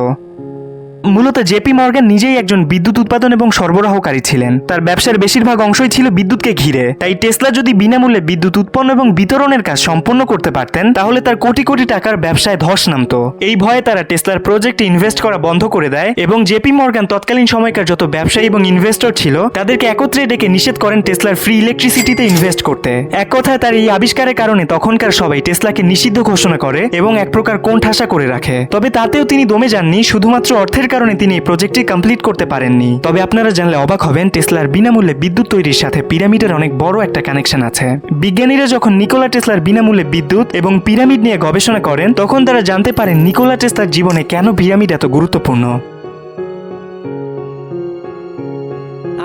মূলত জেপি মর্গান নিজেই একজন বিদ্যুৎ উৎপাদন এবং সরবরাহকারী ছিলেন। তার ব্যবসার বেশিরভাগ অংশই ছিল বিদ্যুৎকে ঘিরে। তাই টেসলা যদি বিনামূল্যে বিদ্যুৎ উৎপন্ন এবং বিতরণের কাজ সম্পন্ন করতে পারতেন তাহলে তার কোটি কোটি টাকার ব্যবসায় ধস নামতো। এই ভয়ে তারা টেসলার প্রজেক্টে ইনভেস্ট করা বন্ধ করে দেয় এবং জেপি মর্গান তৎকালীন সময়কার যত ব্যবসায়ী এবং ইনভেস্টর ছিল তাদেরকে একত্রে ডেকে নিষেধ করেন টেসলার ফ্রি ইলেকট্রিসিটিতে ইনভেস্ট করতে। এক কথায় তার এই আবিষ্কারের কারণে তখনকার সবাই টেসলাকে নিষিদ্ধ ঘোষণা করে এবং এক প্রকার কোণঠাসা করে রাখে। তবে তাতেও তিনি দমে যাননি, শুধুমাত্র অর্থের কারণে তিনি এই প্রজেক্টটি কমপ্লিট করতে পারেননি। তবে আপনারা জানলে অবাক হবেন টেসলার বিনামূল্যে বিদ্যুৎ তৈরির সাথে পিরামিডের অনেক বড় একটা কানেকশন আছে। বিজ্ঞানীরা যখন নিকোলা টেসলার বিনামূল্যে বিদ্যুৎ এবং পিরামিড নিয়ে গবেষণা করেন তখন তারা জানতে পারেন নিকোলা টেসলার জীবনে কেন পিরামিড এত গুরুত্বপূর্ণ।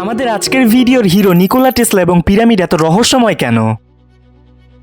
আমাদের আজকের ভিডিওর হিরো নিকোলা টেসলা এবং পিরামিড এত রহস্যময় কেন?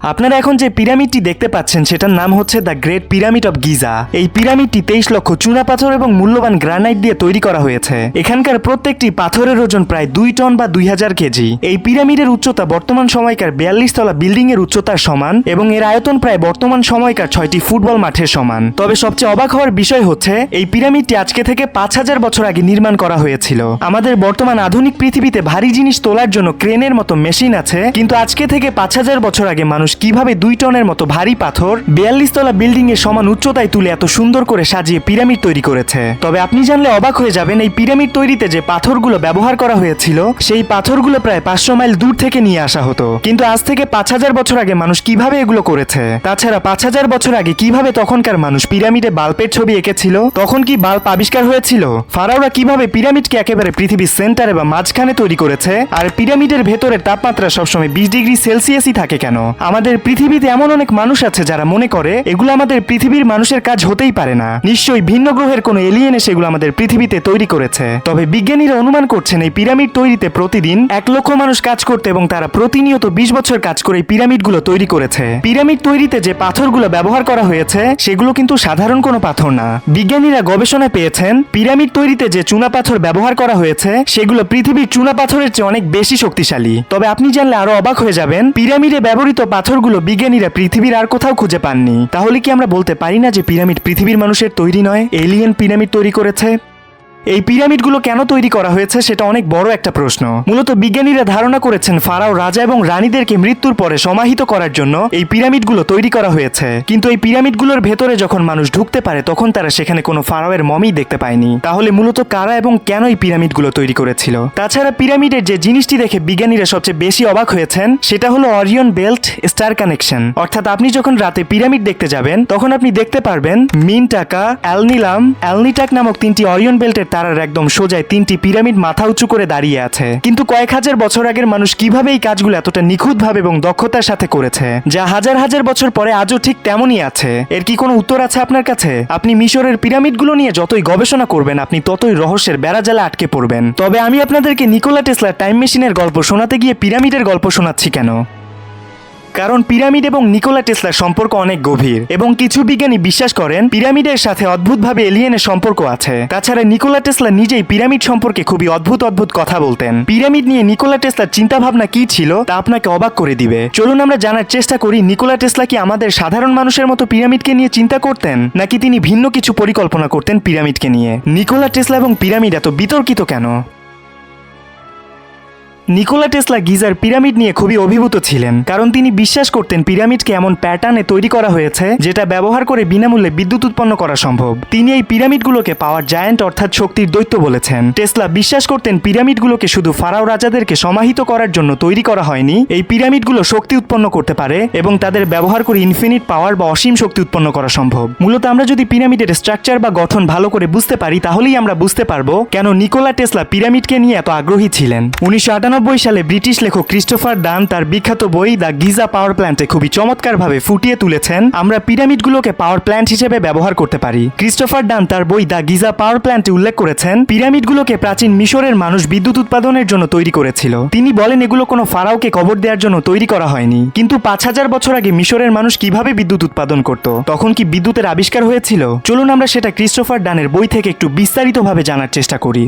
আপনারা এখন যে পিরামিডটি দেখতে পাচ্ছেন সেটার নাম হচ্ছে the great pyramid of Giza. এই পিরামিডটি 23 লক্ষ চুনা পাথর এবং মূল্যবান গ্রানাইট দিয়ে তৈরি করা হয়েছে। এখানকার প্রত্যেকটি পাথরের ওজন প্রায় 2 টন বা 2000 কেজি। এই পিরামিডের উচ্চতা বর্তমান সময়কার 42 তলা বিল্ডিং এর উচ্চতার সমান এবং এর আয়তন প্রায় বর্তমান সময়কার 6টি ফুটবল মাঠের সমান। তবে সবচেয়ে অবাক হওয়ার বিষয় হচ্ছে এই পিরামিডটি আজকে থেকে 5000 বছর আগে নির্মাণ করা হয়েছিল। আমাদের বর্তমান আধুনিক পৃথিবীতে ভারী জিনিস তোলার জন্য ক্রেনের মতো মেশিন আছে, কিন্তু আজকে থেকে 5000 বছর আগে মানুষ কিভাবে 2 টনের মতো ভারী পাথর 42 তলা বিল্ডিং এর সমান উচ্চতায় তুলে এত সুন্দর করে সাজিয়ে পিরামিড তৈরি করেছে। তবে আপনি জানলে অবাক হয়ে যাবেন, এই পিরামিড তৈরিতে যে পাথরগুলো ব্যবহার করা হয়েছিল সেই পাথরগুলো প্রায় 500 মাইল দূর থেকে নিয়ে আসা হতো। কিন্তু আজ থেকে 5000 বছর আগে মানুষ কিভাবে এগুলো করেছে? তাছাড়া 5000 বছর আগে কিভাবে তখনকার মানুষ পিরামিডে বাল্বের ছবি এঁকেছিল? তখন কি বাল্ব আবিষ্কার হয়েছিল? ফারাওরা কিভাবে পিরামিডকে একেবারে পৃথিবীর সেন্টারে বা মাঝখানে তৈরি করেছে? আর পিরামিডের ভেতরের তাপমাত্রা সবসময় 20 ডিগ্রি সেলসিয়াসই থাকে কেন? আমাদের পৃথিবীতে এমন অনেক মানুষ আছে যারা মনে করে এগুলো আমাদের পৃথিবীর মানুষের কাজ হতেই পারে না, নিশ্চয়ই ভিন্ন গ্রহের কোনো এলিয়েন এসে এগুলো আমাদের পৃথিবীতে তৈরি করেছে। তবে বিজ্ঞানীরা অনুমান করছেন এই পিরামিড তৈরিতে প্রতিদিন 1 লক্ষ মানুষ কাজ করতে এবং তারা প্রতিনিয়ত 20 বছর কাজ করে এই পিরামিডগুলো তৈরি করেছে। পিরামিড তৈরিতে যে পাথরগুলো ব্যবহার করা হয়েছে সেগুলো কিন্তু সাধারণ কোনো পাথর না। বিজ্ঞানীরা গবেষণায় পেয়েছেন পিরামিড তৈরিতে যে চুনা পাথর ব্যবহার করা হয়েছে সেগুলো পৃথিবীর চুনা পাথরের চেয়ে অনেক বেশি শক্তিশালী। তবে আপনি জানলে আরো অবাক হয়ে যাবেন, পিরামিডে ব্যবহৃত পাথরগুলো বিজ্ঞানীরা পৃথিবীর আর কোথাও খুঁজে পাননি। তাহলে কি আমরা বলতে পারি না যে পিরামিড পৃথিবীর মানুষের তৈরি নয়, এলিয়েন পিরামিড তৈরি করেছে? এই পিরামিডগুলো কেন তৈরি করা হয়েছে সেটা অনেক বড় একটা প্রশ্ন। মূলত বিজ্ঞানীরা ধারণা করেছেন ফারাও রাজা এবং রানীদেরকে মৃত্যুর পরে সমাহিত করার জন্য এই পিরামিডগুলো তৈরি করা হয়েছে। কিন্তু এই পিরামিডগুলোর ভেতরে যখন মানুষ ঢুকতে পারে তখন তারা সেখানে কোনো ফারাওয়ের মমি দেখতে পায়নি। তাহলে মূলত কারা এবং কেন এই পিরামিডগুলো তৈরি করেছিল? তাছাড়া পিরামিডের যে জিনিসটি দেখে বিজ্ঞানীরা সবচেয়ে বেশি অবাক হয়েছেন সেটা হলো অরিয়ন বেল্ট স্টার কানেকশন। অর্থাৎ আপনি যখন রাতে পিরামিড দেখতে যাবেন তখন আপনি দেখতে পারবেন মিনটাকা, অ্যালনিলাম, অ্যালনিটাক নামক 3টি অরিয়ন বেল্টের তারার একদম সোজায় 3টি পিরামিড মাথা উঁচু করে দাঁড়িয়ে আছে। কিন্তু কয়েক হাজার বছর আগের মানুষ কিভাবে এই কাজগুলো এতটা নিখুঁতভাবে এবং দক্ষতার সাথে করেছে যা হাজার হাজার বছর পরে আজও ঠিক তেমনই আছে? এর কি কোনো উত্তর আছে আপনার কাছে? আপনি মিশরের পিরামিডগুলো নিয়ে যতই গবেষণা করবেন আপনি ততই রহস্যের বেড়াজালে আটকে পড়বেন। তবে আমি আপনাদেরকে নিকোলা টেসলার টাইম মেশিনের গল্প শোনাতে গিয়ে পিরামিডের গল্প শোনাচ্ছি কেন? কারণ পিরামিড এবং নিকোলা টেসলার সম্পর্ক অনেক গভীর এবং কিছু বিজ্ঞানী বিশ্বাস করেন পিরামিডের সাথে অদ্ভুতভাবে এলিয়েনের সম্পর্ক আছে। তাছাড়া নিকোলা টেসলা নিজেই পিরামিড সম্পর্কে খুবই অদ্ভুত অদ্ভুত কথা বলতেন। পিরামিড নিয়ে নিকোলা টেসলার চিন্তা ভাবনা কি ছিল তা আপনাকে অবাক করে দিবে। চলুন আমরা জানার চেষ্টা করি নিকোলা টেসলা কি আমাদের সাধারণ মানুষের মতো পিরামিডকে নিয়ে চিন্তা করতেন নাকি তিনি ভিন্ন কিছু পরিকল্পনা করতেন পিরামিডকে নিয়ে। নিকোলা টেসলা এবং পিরামিড এত বিতর্কিত কেন? নিকোলা টেসলা গিজার পিরামিড নিয়ে খুবই অভিভূত ছিলেন, কারণ তিনি বিশ্বাস করতেন পিরামিডকে এমন প্যাটার্নে তৈরি করা হয়েছে যেটা ব্যবহার করে বিনামূল্যে বিদ্যুৎ উৎপন্ন করা সম্ভব। তিনি এই পিরামিডগুলোকে পাওয়ার জায়ান্ট অর্থাৎ শক্তির দৈত্য বলেছেন। টেসলা বিশ্বাস করতেন পিরামিডগুলোকে শুধু ফারাও রাজাদেরকে সমাহিত করার জন্য তৈরি করা হয়নি, এই পিরামিডগুলো শক্তি উৎপন্ন করতে পারে এবং তাদের ব্যবহার করে ইনফিনিট পাওয়ার বা অসীম শক্তি উৎপন্ন করা সম্ভব। মূলত আমরা যদি পিরামিডের স্ট্রাকচার বা গঠন ভালো করে বুঝতে পারি তাহলেই আমরা বুঝতে পারবো কেন নিকোলা টেসলা পিরামিডকে নিয়ে এত আগ্রহী ছিলেন। 1998 সালে ব্রিটিশ লেখক ক্রিস্টোফার ডান তার বিখ্যাত বই দ্য গিজা পাওয়ার প্ল্যান্টে খুবই চমৎকারভাবে ফুটিয়ে তুলেছেন আমরা পিরামিডগুলোকে পাওয়ার প্ল্যান্ট হিসেবে ব্যবহার করতে পারি। ক্রিস্টোফার ডান তার বই দ্য গিজা পাওয়ার প্ল্যান্টে উল্লেখ করেছেন পিরামিডগুলোকে প্রাচীন মিশরের মানুষ বিদ্যুৎ উৎপাদনের জন্য তৈরি করেছিল। তিনি বলেন এগুলো কোনো ফারাওকে কবর দেওয়ার জন্য তৈরি করা হয়নি। কিন্তু 5000 বছর আগে মিশরের মানুষ কিভাবে বিদ্যুৎ উৎপাদন করত? তখন কি বিদ্যুতের আবিষ্কার হয়েছিল? চলুন আমরা সেটা ক্রিস্টোফার ডানের বই থেকে একটু বিস্তারিতভাবে জানার চেষ্টা করি।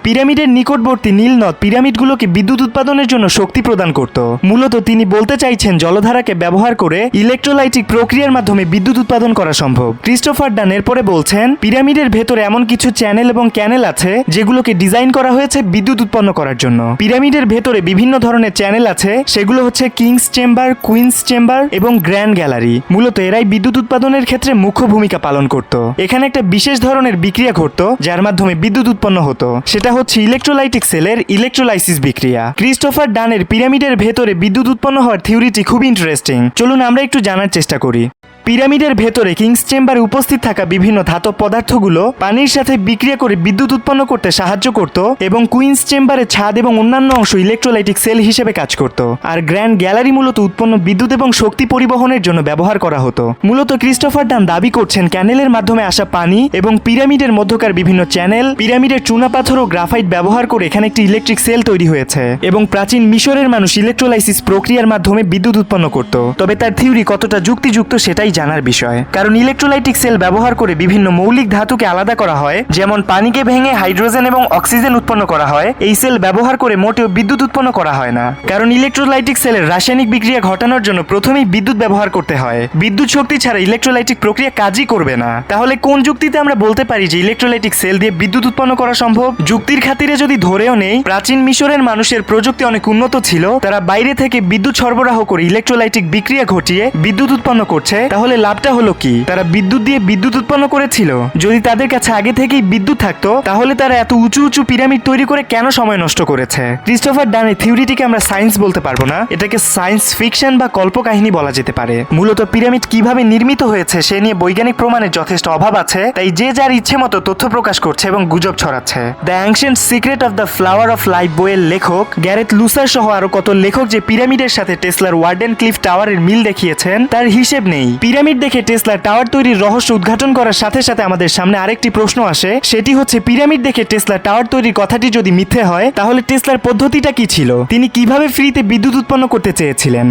পিরামিডের নিকটবর্তী নীল নদ পিরামিডগুলোকে বিদ্যুৎ উৎপাদনের জন্য শক্তি প্রদান করত। মূলত তিনি বলতে চাইছেন জলধারাকে ব্যবহার করে ইলেকট্রোলাইটিক প্রক্রিয়ার মাধ্যমে বিদ্যুৎ উৎপাদন করা সম্ভব। ক্রিস্টোফার ডান এরপরে বলছেন পিরামিডের ভেতরে এমন কিছু চ্যানেল এবং ক্যানেল আছে যেগুলোকে ডিজাইন করা হয়েছে বিদ্যুৎ উৎপন্ন করার জন্য। পিরামিডের ভেতরে বিভিন্ন ধরনের চ্যানেল আছে, সেগুলো হচ্ছে কিংস চেম্বার, কুইন্স চেম্বার এবং গ্র্যান্ড গ্যালারি। মূলত এরাই বিদ্যুৎ উৎপাদনের ক্ষেত্রে মুখ্য ভূমিকা পালন করত। এখানে একটা বিশেষ ধরনের বিক্রিয়া ঘটত যার মাধ্যমে বিদ্যুৎ উৎপন্ন হতো, সেটা হচ্ছে ইলেকট্রোলাইটিক সেলের ইলেকট্রোলাইসিস বিক্রিয়া। ক্রিস্টোফার ডানের পিরামিডের ভেতরে বিদ্যুৎ উৎপন্ন হওয়ার থিওরিটি খুব ইন্টারেস্টিং। চলুন আমরা একটু জানার চেষ্টা করি। পিরামিডের ভেতরে কিংস চেম্বারে উপস্থিত থাকা বিভিন্ন ধাতব পদার্থগুলো পানির সাথে বিক্রিয়া করে বিদ্যুৎ উৎপন্ন করতে সাহায্য করত এবং কুইন্স চেম্বারে ছাদ এবং অন্যান্য অংশ ইলেকট্রোলাইটিক সেল হিসেবে কাজ করত। আর গ্র্যান্ড গ্যালারি মূলত উৎপন্ন বিদ্যুৎ এবং শক্তি পরিবহনের জন্য ব্যবহার করা হতো। মূলত ক্রিস্টোফার ডান দাবি করছেন ক্যানেলের মাধ্যমে আসা পানি এবং পিরামিডের মধ্যকার বিভিন্ন চ্যানেল, পিরামিডের চুনাপাথর ও গ্রাফাইট ব্যবহার করে এখানে একটি ইলেকট্রিক সেল তৈরি হয়েছে এবং প্রাচীন মিশরের মানুষ ইলেকট্রোলাইসিস প্রক্রিয়ার মাধ্যমে বিদ্যুৎ উৎপন্ন করত। তবে তার থিওরি কতটা যুক্তিযুক্ত সেটাই জানার বিষয়, কারণ ইলেকট্রোলাইটিক সেল ব্যবহার করে বিভিন্ন মৌলিক ধাতুকে আলাদা করা হয়, যেমন পানিকে ভেঙে হাইড্রোজেন এবং অক্সিজেন উৎপন্ন করা হয়। এই সেল ব্যবহার করে মোটেও বিদ্যুৎ উৎপন্ন করা হয় না, কারণ ইলেকট্রোলাইটিক সেলের রাসায়নিক বিক্রিয়া ঘটানোর জন্য প্রথমেই বিদ্যুৎ ব্যবহার করতে হয়। বিদ্যুৎ শক্তি ছাড়া ইলেকট্রোলাইটিক প্রক্রিয়া কাজই করবে না। তাহলে কোন যুক্তিতে আমরা বলতে পারি যে ইলেকট্রোলাইটিক সেল দিয়ে বিদ্যুৎ উৎপন্ন করা সম্ভব? যুক্তির খাতিরে যদি ধরেও নেই প্রাচীন মিশরের মানুষের প্রযুক্তি অনেক উন্নত ছিল, তারা বাইরে থেকে বিদ্যুৎ সরবরাহ করে ইলেকট্রোলাইটিক বিক্রিয়া ঘটিয়ে বিদ্যুৎ উৎপন্ন করছে, তাহলে লাভটা হলো কি? তারা বিদ্যুৎ দিয়ে বিদ্যুৎ উৎপন্ন করেছিল। যদি তাদের কাছে আগে থেকেই বিদ্যুৎ থাকতো তাহলে তারা এত উঁচু উঁচু পিরামিড তৈরি করে কেন সময় নষ্ট করেছে? ক্রিস্টোফার ডানের থিওরিটিকে আমরা সায়েন্স বলতে পারবো না, এটাকে সায়েন্স ফিকশন বা কল্পকাহিনী বলা যেতে পারে। মূলত পিরামিড কিভাবে নির্মিত হয়েছে সে নিয়ে বৈজ্ঞানিক প্রমাণের যথেষ্ট অভাব আছে, তাই যে যার ইচ্ছে মতো তথ্য প্রকাশ করছে এবং গুজব ছড়াচ্ছে। The ancient secret of the flower of life বইয়ের লেখক গ্যারেথ লুসার সহ আরো কত লেখক যে পিরামিডের সাথে টেসলার ওয়ার্ডেন ক্লিফ টাওয়ারের মিল দেখিয়েছেন তার হিসেব নেই। পিরামিড দেখে টেসলার টাওয়ার তৈরির রহস্য উদ্ঘাটন করার সাথে সাথে আমাদের সামনে আরেকটি প্রশ্ন আসে, সেটি হচ্ছে পিরামিড দেখে টেসলার টাওয়ার তৈরির কথাটি যদি মিথ্যে হয় তাহলে টেসলার পদ্ধতিটা কি ছিল? তিনি কিভাবে ফ্রিতে বিদ্যুৎ উৎপন্ন করতে চেয়েছিলেন?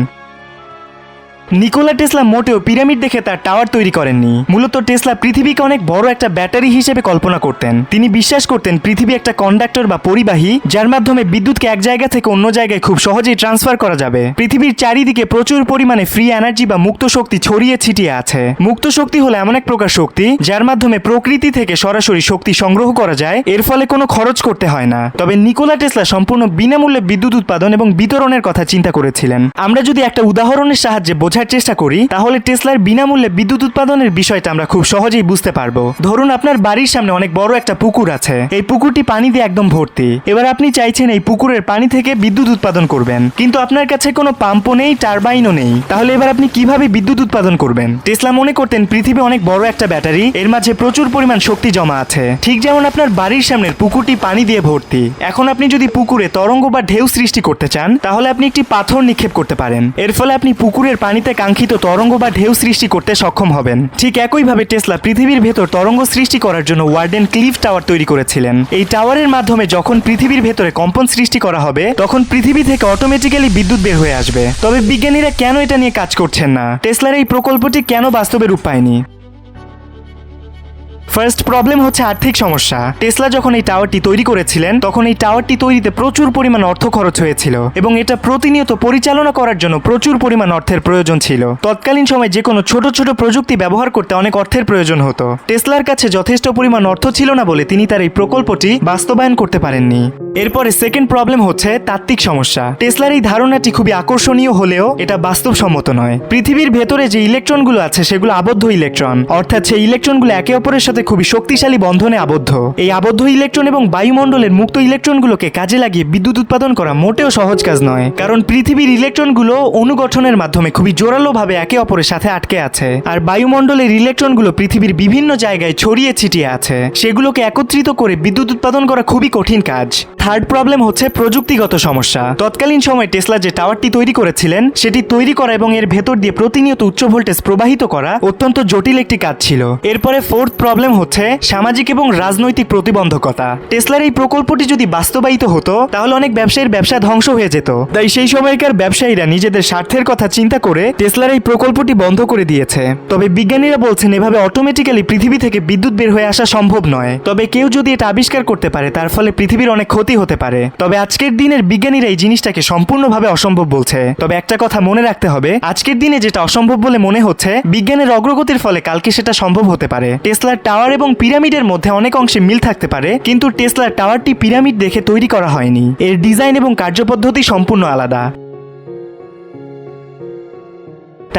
নিকোলা টেসলা মোটেও পিরামিড দেখে তার টাওয়ার তৈরি করেননি। মূলত টেসলা পৃথিবীকে অনেক বড় একটা ব্যাটারি হিসেবে কল্পনা করতেন। তিনি বিশ্বাস করতেন পৃথিবী একটা কন্ডাক্টর বা পরিবাহী, যার মাধ্যমে বিদ্যুৎকে এক জায়গা থেকে অন্য জায়গায় খুব সহজেই ট্রান্সফার করা যাবে। পৃথিবীর চারিদিকে প্রচুর পরিমাণে ফ্রি এনার্জি বা মুক্ত শক্তি ছড়িয়ে ছিটিয়ে আছে। মুক্ত শক্তি হলো এমন এক প্রকার শক্তি যার মাধ্যমে প্রকৃতি থেকে সরাসরি শক্তি সংগ্রহ করা যায়, এর ফলে কোনো খরচ করতে হয় না। তবে নিকোলা টেসলা সম্পূর্ণ বিনামূল্যে বিদ্যুৎ উৎপাদন এবং বিতরণের কথা চিন্তা করেছিলেন। আমরা যদি একটা উদাহরণের সাহায্যে বোঝার চেষ্টা করি তাহলে টেসলার বিনামূল্যে বিদ্যুৎ উৎপাদনের বিষয়টা আমরা খুব সহজেই বুঝতে পারবো। ধরুন আপনার বাড়ির সামনে অনেক বড় একটা পুকুর আছে, এই পুকুরটি পানি দিয়ে একদম ভর্তি। এবার আপনি চাইছেন এই পুকুরের পানি থেকে বিদ্যুৎ উৎপাদন করবেন, কিন্তু আপনার কাছে কোনো পাম্পও নেই, টারবাইনও নেই। তাহলে এবার আপনি কিভাবে বিদ্যুৎ উৎপাদন করবেন? টেসলা মনে করতেন পৃথিবী অনেক বড় একটা ব্যাটারি, এর মাঝে প্রচুর পরিমাণ শক্তি জমা আছে। ঠিক যেমন আপনার বাড়ির সামনের পুকুরটি পানি দিয়ে ভর্তি। এখন আপনি যদি পুকুরে তরঙ্গ বা ঢেউ সৃষ্টি করতে চান তাহলে আপনি একটি পাথর নিক্ষেপ করতে পারেন, এর ফলে আপনি পুকুরের পানিতে কাঙ্ক্ষিত তরঙ্গ বা ঢেউ সৃষ্টি করতে সক্ষম হবেন। ঠিক একইভাবে টেসলা পৃথিবীর ভেতর তরঙ্গ সৃষ্টি করার জন্য ওয়ার্ডেন ক্লিফ টাওয়ার তৈরি করেছিলেন। এই টাওয়ারের মাধ্যমে যখন পৃথিবীর ভেতরে কম্পন সৃষ্টি করা হবে তখন পৃথিবী থেকে অটোমেটিক্যালি বিদ্যুৎ বের হয়ে আসবে। তবে বিজ্ঞানীরা কেন এটা নিয়ে কাজ করছেন না? টেসলার এই প্রকল্পটি কেন বাস্তবে রূপ পায়নি? ফার্স্ট প্রবলেম হচ্ছে আর্থিক সমস্যা। টেসলা যখন এই টাওয়ারটি তৈরি করেছিলেন তখন এই টাওয়ারটি তৈরিতে প্রচুর পরিমাণ অর্থ খরচ হয়েছিল এবং এটা প্রতিনিয়ত পরিচালনা করার জন্য প্রচুর পরিমাণ অর্থের প্রয়োজন ছিল। তৎকালীন সময়ে যে কোনো ছোট ছোট প্রযুক্তি ব্যবহার করতে অনেক অর্থের প্রয়োজন হতো। টেসলার কাছে যথেষ্ট পরিমাণ অর্থ ছিল না বলে তিনি তার এই প্রকল্পটি বাস্তবায়ন করতে পারেননি। এরপরে সেকেন্ড প্রবলেম হচ্ছে তাত্ত্বিক সমস্যা। টেসলার এই ধারণাটি খুবই আকর্ষণীয় হলেও এটা বাস্তবসম্মত নয়। পৃথিবীর ভেতরে যে ইলেকট্রনগুলো আছে সেগুলো আবদ্ধ ইলেকট্রন, অর্থাৎ সেই ইলেকট্রনগুলো একে অপরের সাথে খুবই শক্তিশালী বন্ধনে আবদ্ধ। এই আবদ্ধ ইলেকট্রন এবং বায়ুমণ্ডলের মুক্ত ইলেকট্রনগুলোকে কাজে লাগিয়ে বিদ্যুৎ উৎপাদন করা মোটেও সহজ কাজ নয়, কারণ পৃথিবীর ইলেকট্রনগুলো অনুগঠনের মাধ্যমে খুবই জোরালোভাবে একে অপরের সাথে আটকে আছে, আর বায়ুমণ্ডলের ইলেকট্রনগুলো পৃথিবীর বিভিন্ন জায়গায় ছড়িয়ে ছিটিয়ে আছে। সেগুলোকে একত্রিত করে বিদ্যুৎ উৎপাদন করা খুবই কঠিন কাজ। থার্ড প্রবলেম হচ্ছে প্রযুক্তিগত সমস্যা। তৎকালীন সময়ে টেসলা যে টাওয়ারটি তৈরি করেছিলেন সেটি তৈরি করা এবং এর ভেতর দিয়ে প্রতিনিয়ত উচ্চ ভোল্টেজ প্রবাহিত করা অত্যন্ত জটিল একটি কাজ ছিল। এরপরে ফোর্থ প্রবলেম হচ্ছে সামাজিক এবং রাজনৈতিক প্রতিবন্ধকতা। টেসলার এই প্রকল্পটি যদি বাস্তবায়িত হতো তাহলে অনেক ব্যবসায়ীর ব্যবসা ধ্বংস হয়ে যেত। তাই সেই সময়কার ব্যবসায়ীরা নিজেদের স্বার্থের কথা চিন্তা করে টেসলার এই প্রকল্পটি বন্ধ করে দিয়েছে। তবে বিজ্ঞানীরা বলছেন এভাবে অটোমেটিক্যালি পৃথিবী থেকে বিদ্যুৎ বের হয়ে আসা সম্ভব নয়। তবে কেউ যদি এটা আবিষ্কার করতে পারে তার ফলে পৃথিবীর অনেক ক্ষতি হতে পারে। তবে আজকের দিনের বিজ্ঞানীরা এই জিনিসটাকে সম্পূর্ণভাবে অসম্ভব বলছে। তবে একটা কথা মনে রাখতে হবে, আজকের দিনে যেটা অসম্ভব বলে মনে হচ্ছে বিজ্ঞানের অগ্রগতির ফলে কালকে সেটা সম্ভব হতে পারে। টেসলার টাওয়ার এবং পিরামিডের মধ্যে অনেক অংশে মিল থাকতে পারে, কিন্তু টেসলার টাওয়ারটি পিরামিড দেখে তৈরি করা হয়নি। এর ডিজাইন এবং কার্যপদ্ধতি সম্পূর্ণ আলাদা।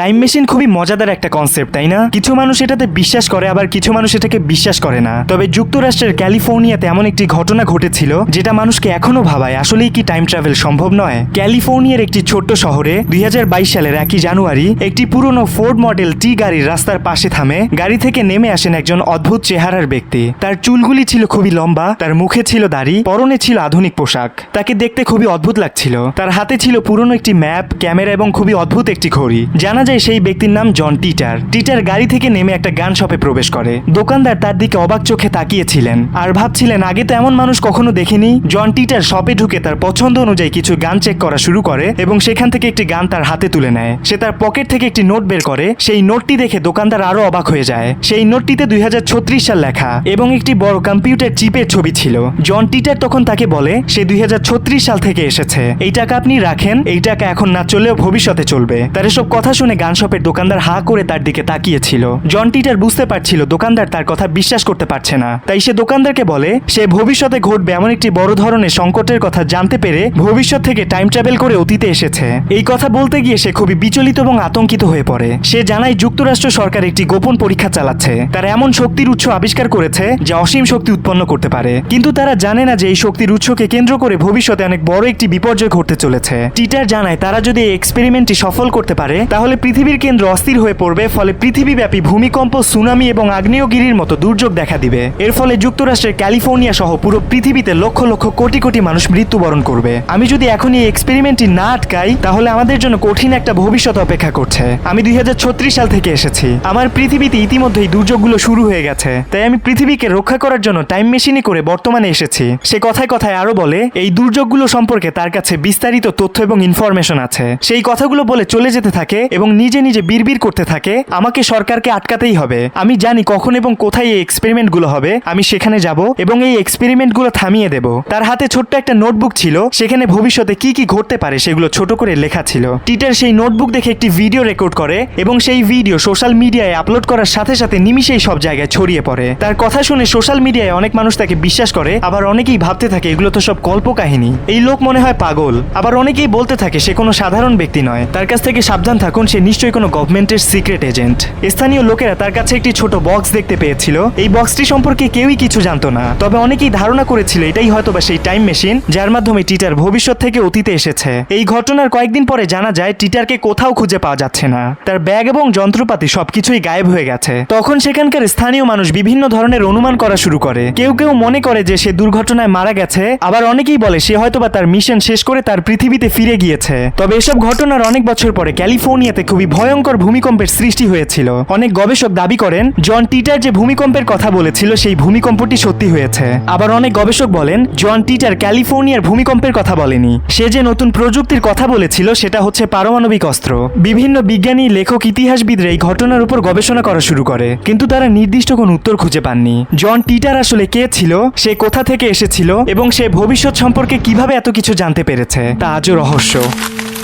টাইম মেশিন খুবই মজাদার একটা কনসেপ্ট, তাই না? কিছু মানুষ এটাতে বিশ্বাস করে, আবার কিছু মানুষ এটাকে বিশ্বাস করে না। তবে যুক্তরাষ্ট্রের ক্যালিফোর্নিয়াতে এমন একটি ঘটনা ঘটেছিল যেটা মানুষকে এখনো ভাবায় আসলেই কি টাইম ট্রাভেল সম্ভব নয়। ক্যালিফোর্নিয়ার একটি ছোট্ট শহরে 2022 সালের 1 জানুয়ারি একটি পুরনো ফোর্ড মডেল টি গাড়ি রাস্তার পাশে থামে। গাড়ি থেকে নেমে আসেন একজন অদ্ভুত চেহারার ব্যক্তি। তার চুলগুলি ছিল খুবই লম্বা, তার মুখে ছিল দাড়ি, পরনে ছিল আধুনিক পোশাক। তাকে দেখতে খুবই অদ্ভুত লাগছিল। তার হাতে ছিল পুরনো একটি ম্যাপ, ক্যামেরা এবং খুবই অদ্ভুত একটি ঘড়ি। জানা যায় সেই ব্যক্তির নাম জন টিটার। টিটার গাড়ি থেকে নেমে একটা গান শপে প্রবেশ করে। দোকানদার তার দিকে অবাক চোখে তাকিয়েছিলেন আর ভাবছিলেন আগে তো এমন মানুষ কখনো দেখেনি। জন টিটার শপে ঢুকে তার পছন্দ অনুযায়ী কিছু গান চেক করা শুরু করে এবং সেখান থেকে একটি গান তার হাতে তুলে নেয়। সে তার পকেট থেকে একটি নোট বের করে। সেই নোটটি দেখে দোকানদার আরো অবাক হয়ে যায়। সেই নোটটিতে 2036 সাল লেখা এবং একটি বড় কম্পিউটার চিপের ছবি ছিল। জন টিটার তখন তাকে বলে সে 2036 সাল থেকে এসেছে, এই টাকা আপনি রাখেন, এই টাকা এখন না চললেও ভবিষ্যতে চলবে। তার এসব কথা শুনে গান শপের দোকানদার হা করে তার দিকে তাকিয়েছিল। জন টিটার বুঝতে পারছিল দোকানদার তার কথা বিশ্বাস করতে পারছে না, তাই সে দোকানদারকে বলে সে ভবিষ্যতে ঘটবে এমন একটি বড় ধরনের সংকটের কথা জানতে পেরে ভবিষ্যৎ থেকে টাইম ট্রাভেল করে অতীতে এসেছে। এই কথা বলতে গিয়ে সে খুবই বিচলিত এবং আতঙ্কিত হয়ে পড়ে। সে জানায় যুক্তরাষ্ট্র সরকার একটি গোপন পরীক্ষা চালাচ্ছে। তারা এমন শক্তির উৎস আবিষ্কার করেছে যা অসীম শক্তি উৎপন্ন করতে পারে, কিন্তু তারা জানে না যে এই শক্তির উৎসকে কেন্দ্র করে ভবিষ্যতে অনেক বড় একটি বিপর্যয় ঘটতে চলেছে। টিটার জানায় তারা যদি এই এক্সপেরিমেন্টটি সফল করতে পারে তাহলে পৃথিবীর কেন্দ্র অস্থির হয়ে পড়বে, ফলে পৃথিবীব্যাপী ভূমিকম্প, সুনামি এবং আগ্নেয়গিরির মতো দুর্যোগ দেখা দিবে। এর ফলে যুক্তরাষ্ট্রের ক্যালিফোর্নিয়া সহ পুরো পৃথিবীতে লক্ষ লক্ষ কোটি কোটি মানুষ মৃত্যুবরণ করবে। আমি যদি এখন এই এক্সপেরিমেন্টটি না আটকাই তাহলে আমাদের জন্য কঠিন একটা ভবিষ্যৎ অপেক্ষা করছে। আমি 2036 সাল থেকে এসেছি, আমার পৃথিবীতে ইতিমধ্যেই দুর্যোগগুলো শুরু হয়ে গেছে, তাই আমি পৃথিবীকে রক্ষা করার জন্য টাইম মেশিনে করে বর্তমানে এসেছি। সে কথায় কথায় আরো বলে এই দুর্যোগগুলো সম্পর্কে তার কাছে বিস্তারিত তথ্য এবং ইনফরমেশন আছে। সেই কথাগুলো বলে চলে যেতে থাকে এবং নিজে নিজে বিড়বিড় করতে থাকে আমাকে সরকারকে আটকাতেই হবে। আমি জানি কখন এবং কোথায় এই এক্সপেরিমেন্টগুলো হবে, আমি সেখানে যাব এবং এই এক্সপেরিমেন্টগুলো থামিয়ে দেব। তার হাতে ছোট্ট একটা নোটবুক ছিল, সেখানে ভবিষ্যতে কি কি ঘটতে পারে সেগুলো ছোট করে লেখা ছিল। টিটার সেই নোটবুক দেখে একটি ভিডিও রেকর্ড করে এবং সেই ভিডিও সোশ্যাল মিডিয়ায় আপলোড করার সাথে সাথে নিমিষেই সব জায়গায় ছড়িয়ে পড়ে। তার কথা শুনে সোশ্যাল মিডিয়ায় অনেক মানুষ তাকে বিশ্বাস করে, আবার অনেকেই ভাবতে থাকে এগুলো তো সব কল্পকাহিনী, এই লোক মনে হয় পাগল। আবার অনেকেই বলতে থাকে সে কোনো সাধারণ ব্যক্তি নয়, তার কাছ থেকে সাবধান থাকুন, সে নিশ্চয়ই কোনো গভর্নমেন্টের সিক্রেট এজেন্ট। স্থানীয় লোকেরা তার কাছে একটি ছোট বক্স দেখতে পেয়েছিল। এই বক্সটি সম্পর্কে কেউই কিছু জানতো না, তবে অনেকেই ধারণা করেছিল এটাই হয়তোবা সেই টাইম মেশিন যার মাধ্যমে টিটার ভবিষ্যৎ থেকে অতীতে এসেছে। এই ঘটনার কয়েকদিন পরে জানা যায় টিটারকে কোথাও খুঁজে পাওয়া যাচ্ছে না, তার ব্যাগ এবং যন্ত্রপাতি সবকিছুই গায়েব হয়ে গেছে। তখন সেখানকার স্থানীয় মানুষ বিভিন্ন ধরনের অনুমান করা শুরু করে। কেউ কেউ মনে করে যে সে দুর্ঘটনায় মারা গেছে, আবার অনেকেই বলে সে হয়তোবা তার মিশন শেষ করে তার পৃথিবীতে ফিরে গিয়েছে। তবে এসব ঘটনার অনেক বছর পরে ক্যালিফোর্নিয়াতে খুবই ভয়ঙ্কর ভূমিকম্পের সৃষ্টি হয়েছিল। অনেক গবেষক দাবি করেন জন টিটার যে ভূমিকম্পের কথা বলেছিল সেই ভূমিকম্পটি সত্যি হয়েছে। আবার অনেক গবেষক বলেন জন টিটার ক্যালিফোর্নিয়ার ভূমিকম্পের কথা বলেনি, সে যে নতুন প্রযুক্তির কথা বলেছিল সেটা হচ্ছে পারমাণবিক অস্ত্র। বিভিন্ন বিজ্ঞানী, লেখক, ইতিহাসবিদরা এই ঘটনার উপর গবেষণা করা শুরু করে, কিন্তু তারা নির্দিষ্ট কোনো উত্তর খুঁজে পাননি। জন টিটার আসলে কে ছিল, সে কোথা থেকে এসেছিল এবং সে ভবিষ্যৎ সম্পর্কে কিভাবে এত কিছু জানতে পেরেছে তা আজও রহস্য।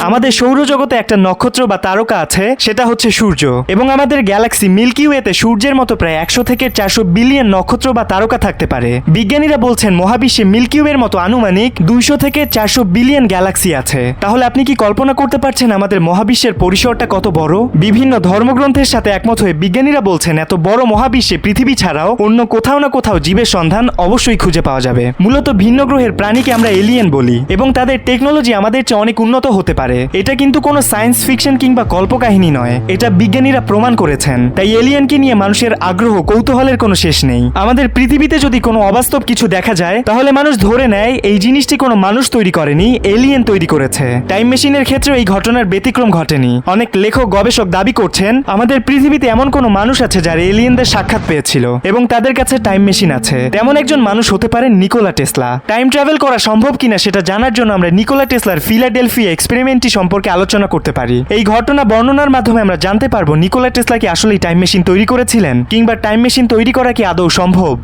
আমাদের সৌরজগতে একটা নক্ষত্র বা তারকা আছে, সেটা হচ্ছে সূর্য, এবং আমাদের গ্যালাক্সি মিল্কি ওয়েতে সূর্যের মতো প্রায় 100 থেকে 400 বিলিয়ন নক্ষত্র বা তারকা থাকতে পারে। বিজ্ঞানীরা বলছেন মহাবিশ্বে মিল্কি ওয়ের মতো আনুমানিক 200 থেকে 400 বিলিয়ন গ্যালাক্সি আছে। তাহলে আপনি কি কল্পনা করতে পারছেন আমাদের মহাবিশ্বের পরিসরটা কত বড়? বিভিন্ন ধর্মগ্রন্থের সাথে একমত হয়ে বিজ্ঞানীরা বলছেন এত বড় মহাবিশ্বে পৃথিবী ছাড়াও অন্য কোথাও না কোথাও জীবের সন্ধান অবশ্যই খুঁজে পাওয়া যাবে। মূলত ভিন্ন গ্রহের প্রাণীকে আমরা এলিয়েন বলি এবং তাদের টেকনোলজি আমাদের চেয়ে অনেক উন্নত হতে পারে। এটা কিন্তু কোনো সায়েন্স ফিকশন কিংবা কল্পকাহিনী নয়, এটা বিজ্ঞানীরা প্রমাণ করেছেন। তাই এলিয়েনকে নিয়ে মানুষের আগ্রহ, কৌতূহলের কোনো শেষ নেই। আমাদের পৃথিবীতে যদি কোনো অবাস্তব কিছু দেখা যায় তাহলে মানুষ ধরে নেয় এই জিনিসটি কোনো মানুষ তৈরি করেনি, এলিয়েন তৈরি করেছে। টাইম মেশিনের ক্ষেত্রেও এই ঘটনার ব্যতিক্রম ঘটেনি। অনেক লেখক, গবেষক দাবি করছেন আমাদের পৃথিবীতে এমন কোনো মানুষ আছে যারা এলিয়েনদের সাক্ষাৎ পেয়েছিল এবং তাদের কাছে টাইম মেশিন আছে। তেমন একজন মানুষ হতে পারেন নিকোলা টেসলা। টাইম ট্রাভেল করা সম্ভব কিনা সেটা জানার জন্য আমরা নিকোলা টেসলার ফিলাডেলফিয়া এক্সপেরিমেন্টটি সম্পর্কে আলোচনা করতে পারি। এই ঘটনা বর্ণনার মাধ্যমে আমরা জানতে পারবো নিকোলা টেসলা কি আসলেই টাইম মেশিন তৈরি করেছিলেন, কিংবা টাইম মেশিন তৈরি করা কি আদৌ সম্ভব।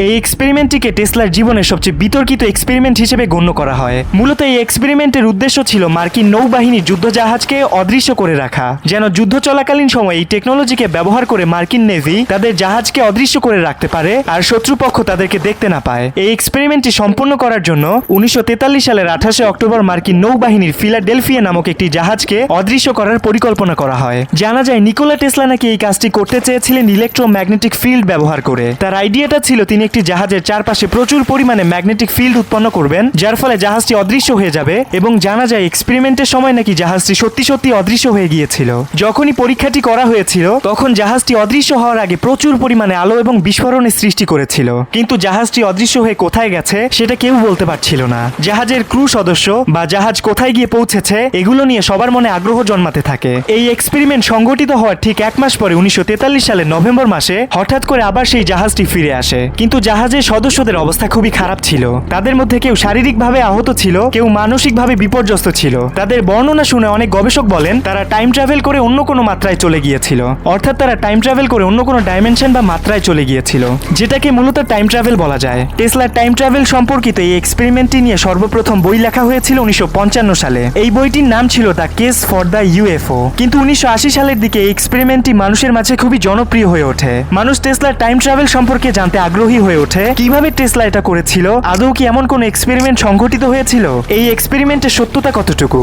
এই এক্সপেরিমেন্টটিকে টেসলার জীবনের সবচেয়ে বিতর্কিত এক্সপেরিমেন্ট হিসেবে গণ্য করা হয়। মূলত এই এক্সপেরিমেন্টের উদ্দেশ্য ছিল মার্কিন নৌবাহিনীর যুদ্ধজাহাজকে অদৃশ্য করে রাখা, যেন যুদ্ধ চলাকালীন সময় এই টেকনোলজিকে ব্যবহার করে মার্কিন নেভি তাদের জাহাজকে অদৃশ্য করে রাখতে পারে আর শত্রুপক্ষ তাদেরকে দেখতে না পায়। এই এক্সপেরিমেন্টটি সম্পূর্ণ করার জন্য 1943 সালের 28শে অক্টোবর মার্কিন নৌবাহিনীর ফিলাডেলফিয়া নামক একটি জাহাজকে অদৃশ্য করার পরিকল্পনা করা হয়। জানা যায় নিকোলা টেসলা নাকি এই কাজটি করতে চেয়েছিলেন ইলেকট্রোম্যাগনেটিক ফিল্ড ব্যবহার করে। তার আইডিয়াটা ছিল তিনি একটি জাহাজের চারপাশে প্রচুর পরিমাণে ম্যাগনেটিক ফিল্ড উৎপন্ন করবেন, যার ফলে জাহাজটি অদৃশ্য হয়ে যাবে এবং জানা যায় এক্সপেরিমেন্টের সময় নাকি জাহাজটি সত্যি সত্যি অদৃশ্য হয়ে গিয়েছিল। যখনই পরীক্ষাটি করা হয়েছিল তখন জাহাজটি অদৃশ্য হওয়ার আগে প্রচুর পরিমাণে আলো এবং বিস্ফোরণের সৃষ্টি করেছিল, কিন্তু জাহাজটি অদৃশ্য হয়ে কোথায় গেছে সেটা কেউ বলতে পারছিল না। জাহাজের ক্রু সদস্য বা জাহাজ কোথায় গিয়ে পৌঁছেছে এগুলো নিয়ে সবার মনে আগ্রহ জন্মাতে থাকে। এই এক্সপেরিমেন্ট সংঘটিত হওয়ার ঠিক 1 মাস পরে 1943 সালের নভেম্বর মাসে হঠাৎ করে আবার সেই জাহাজটি ফিরে আসে, কিন্তু জাহাজের সদস্যদের অবস্থা খুবই খারাপ ছিল। তাদের মধ্যে কেউ শারীরিকভাবে আহত ছিল, কেউ মানসিকভাবে বিপর্যস্ত ছিল। তাদের বর্ণনা শুনে অনেক গবেষক বলেন তারা টাইম ট্রাভেল করে অন্য কোনো মাত্রায় চলে গিয়েছিল, অর্থাৎ তারা টাইম ট্রাভেল করে অন্য কোনো ডাইমেনশন বা মাত্রায় চলে গিয়েছিল, যেটাকে মূলত টাইম ট্রাভেল বলা যায়। টেসলার টাইম ট্রাভেল সম্পর্কিত এই এক্সপেরিমেন্টটি নিয়ে সর্বপ্রথম বই লেখা হয়েছিল 1955 সালে। এই বইটির নাম ছিল the case for the UFO, কিন্তু 1980 সালের দিকে এই এক্সপেরিমেন্টটি মানুষের মাঝে খুবই জনপ্রিয় হয়ে ওঠে। মানুষ টেসলার টাইম ট্রাভেল সম্পর্কে জানতে আগ্রহী হয়ে ওঠে। কিভাবে টেসলা এটা করেছিল, আদৌ কি এমন কোনো এক্সপেরিমেন্ট সংঘটিত হয়েছিল, এই এক্সপেরিমেন্টের সত্যতা কতটুকু,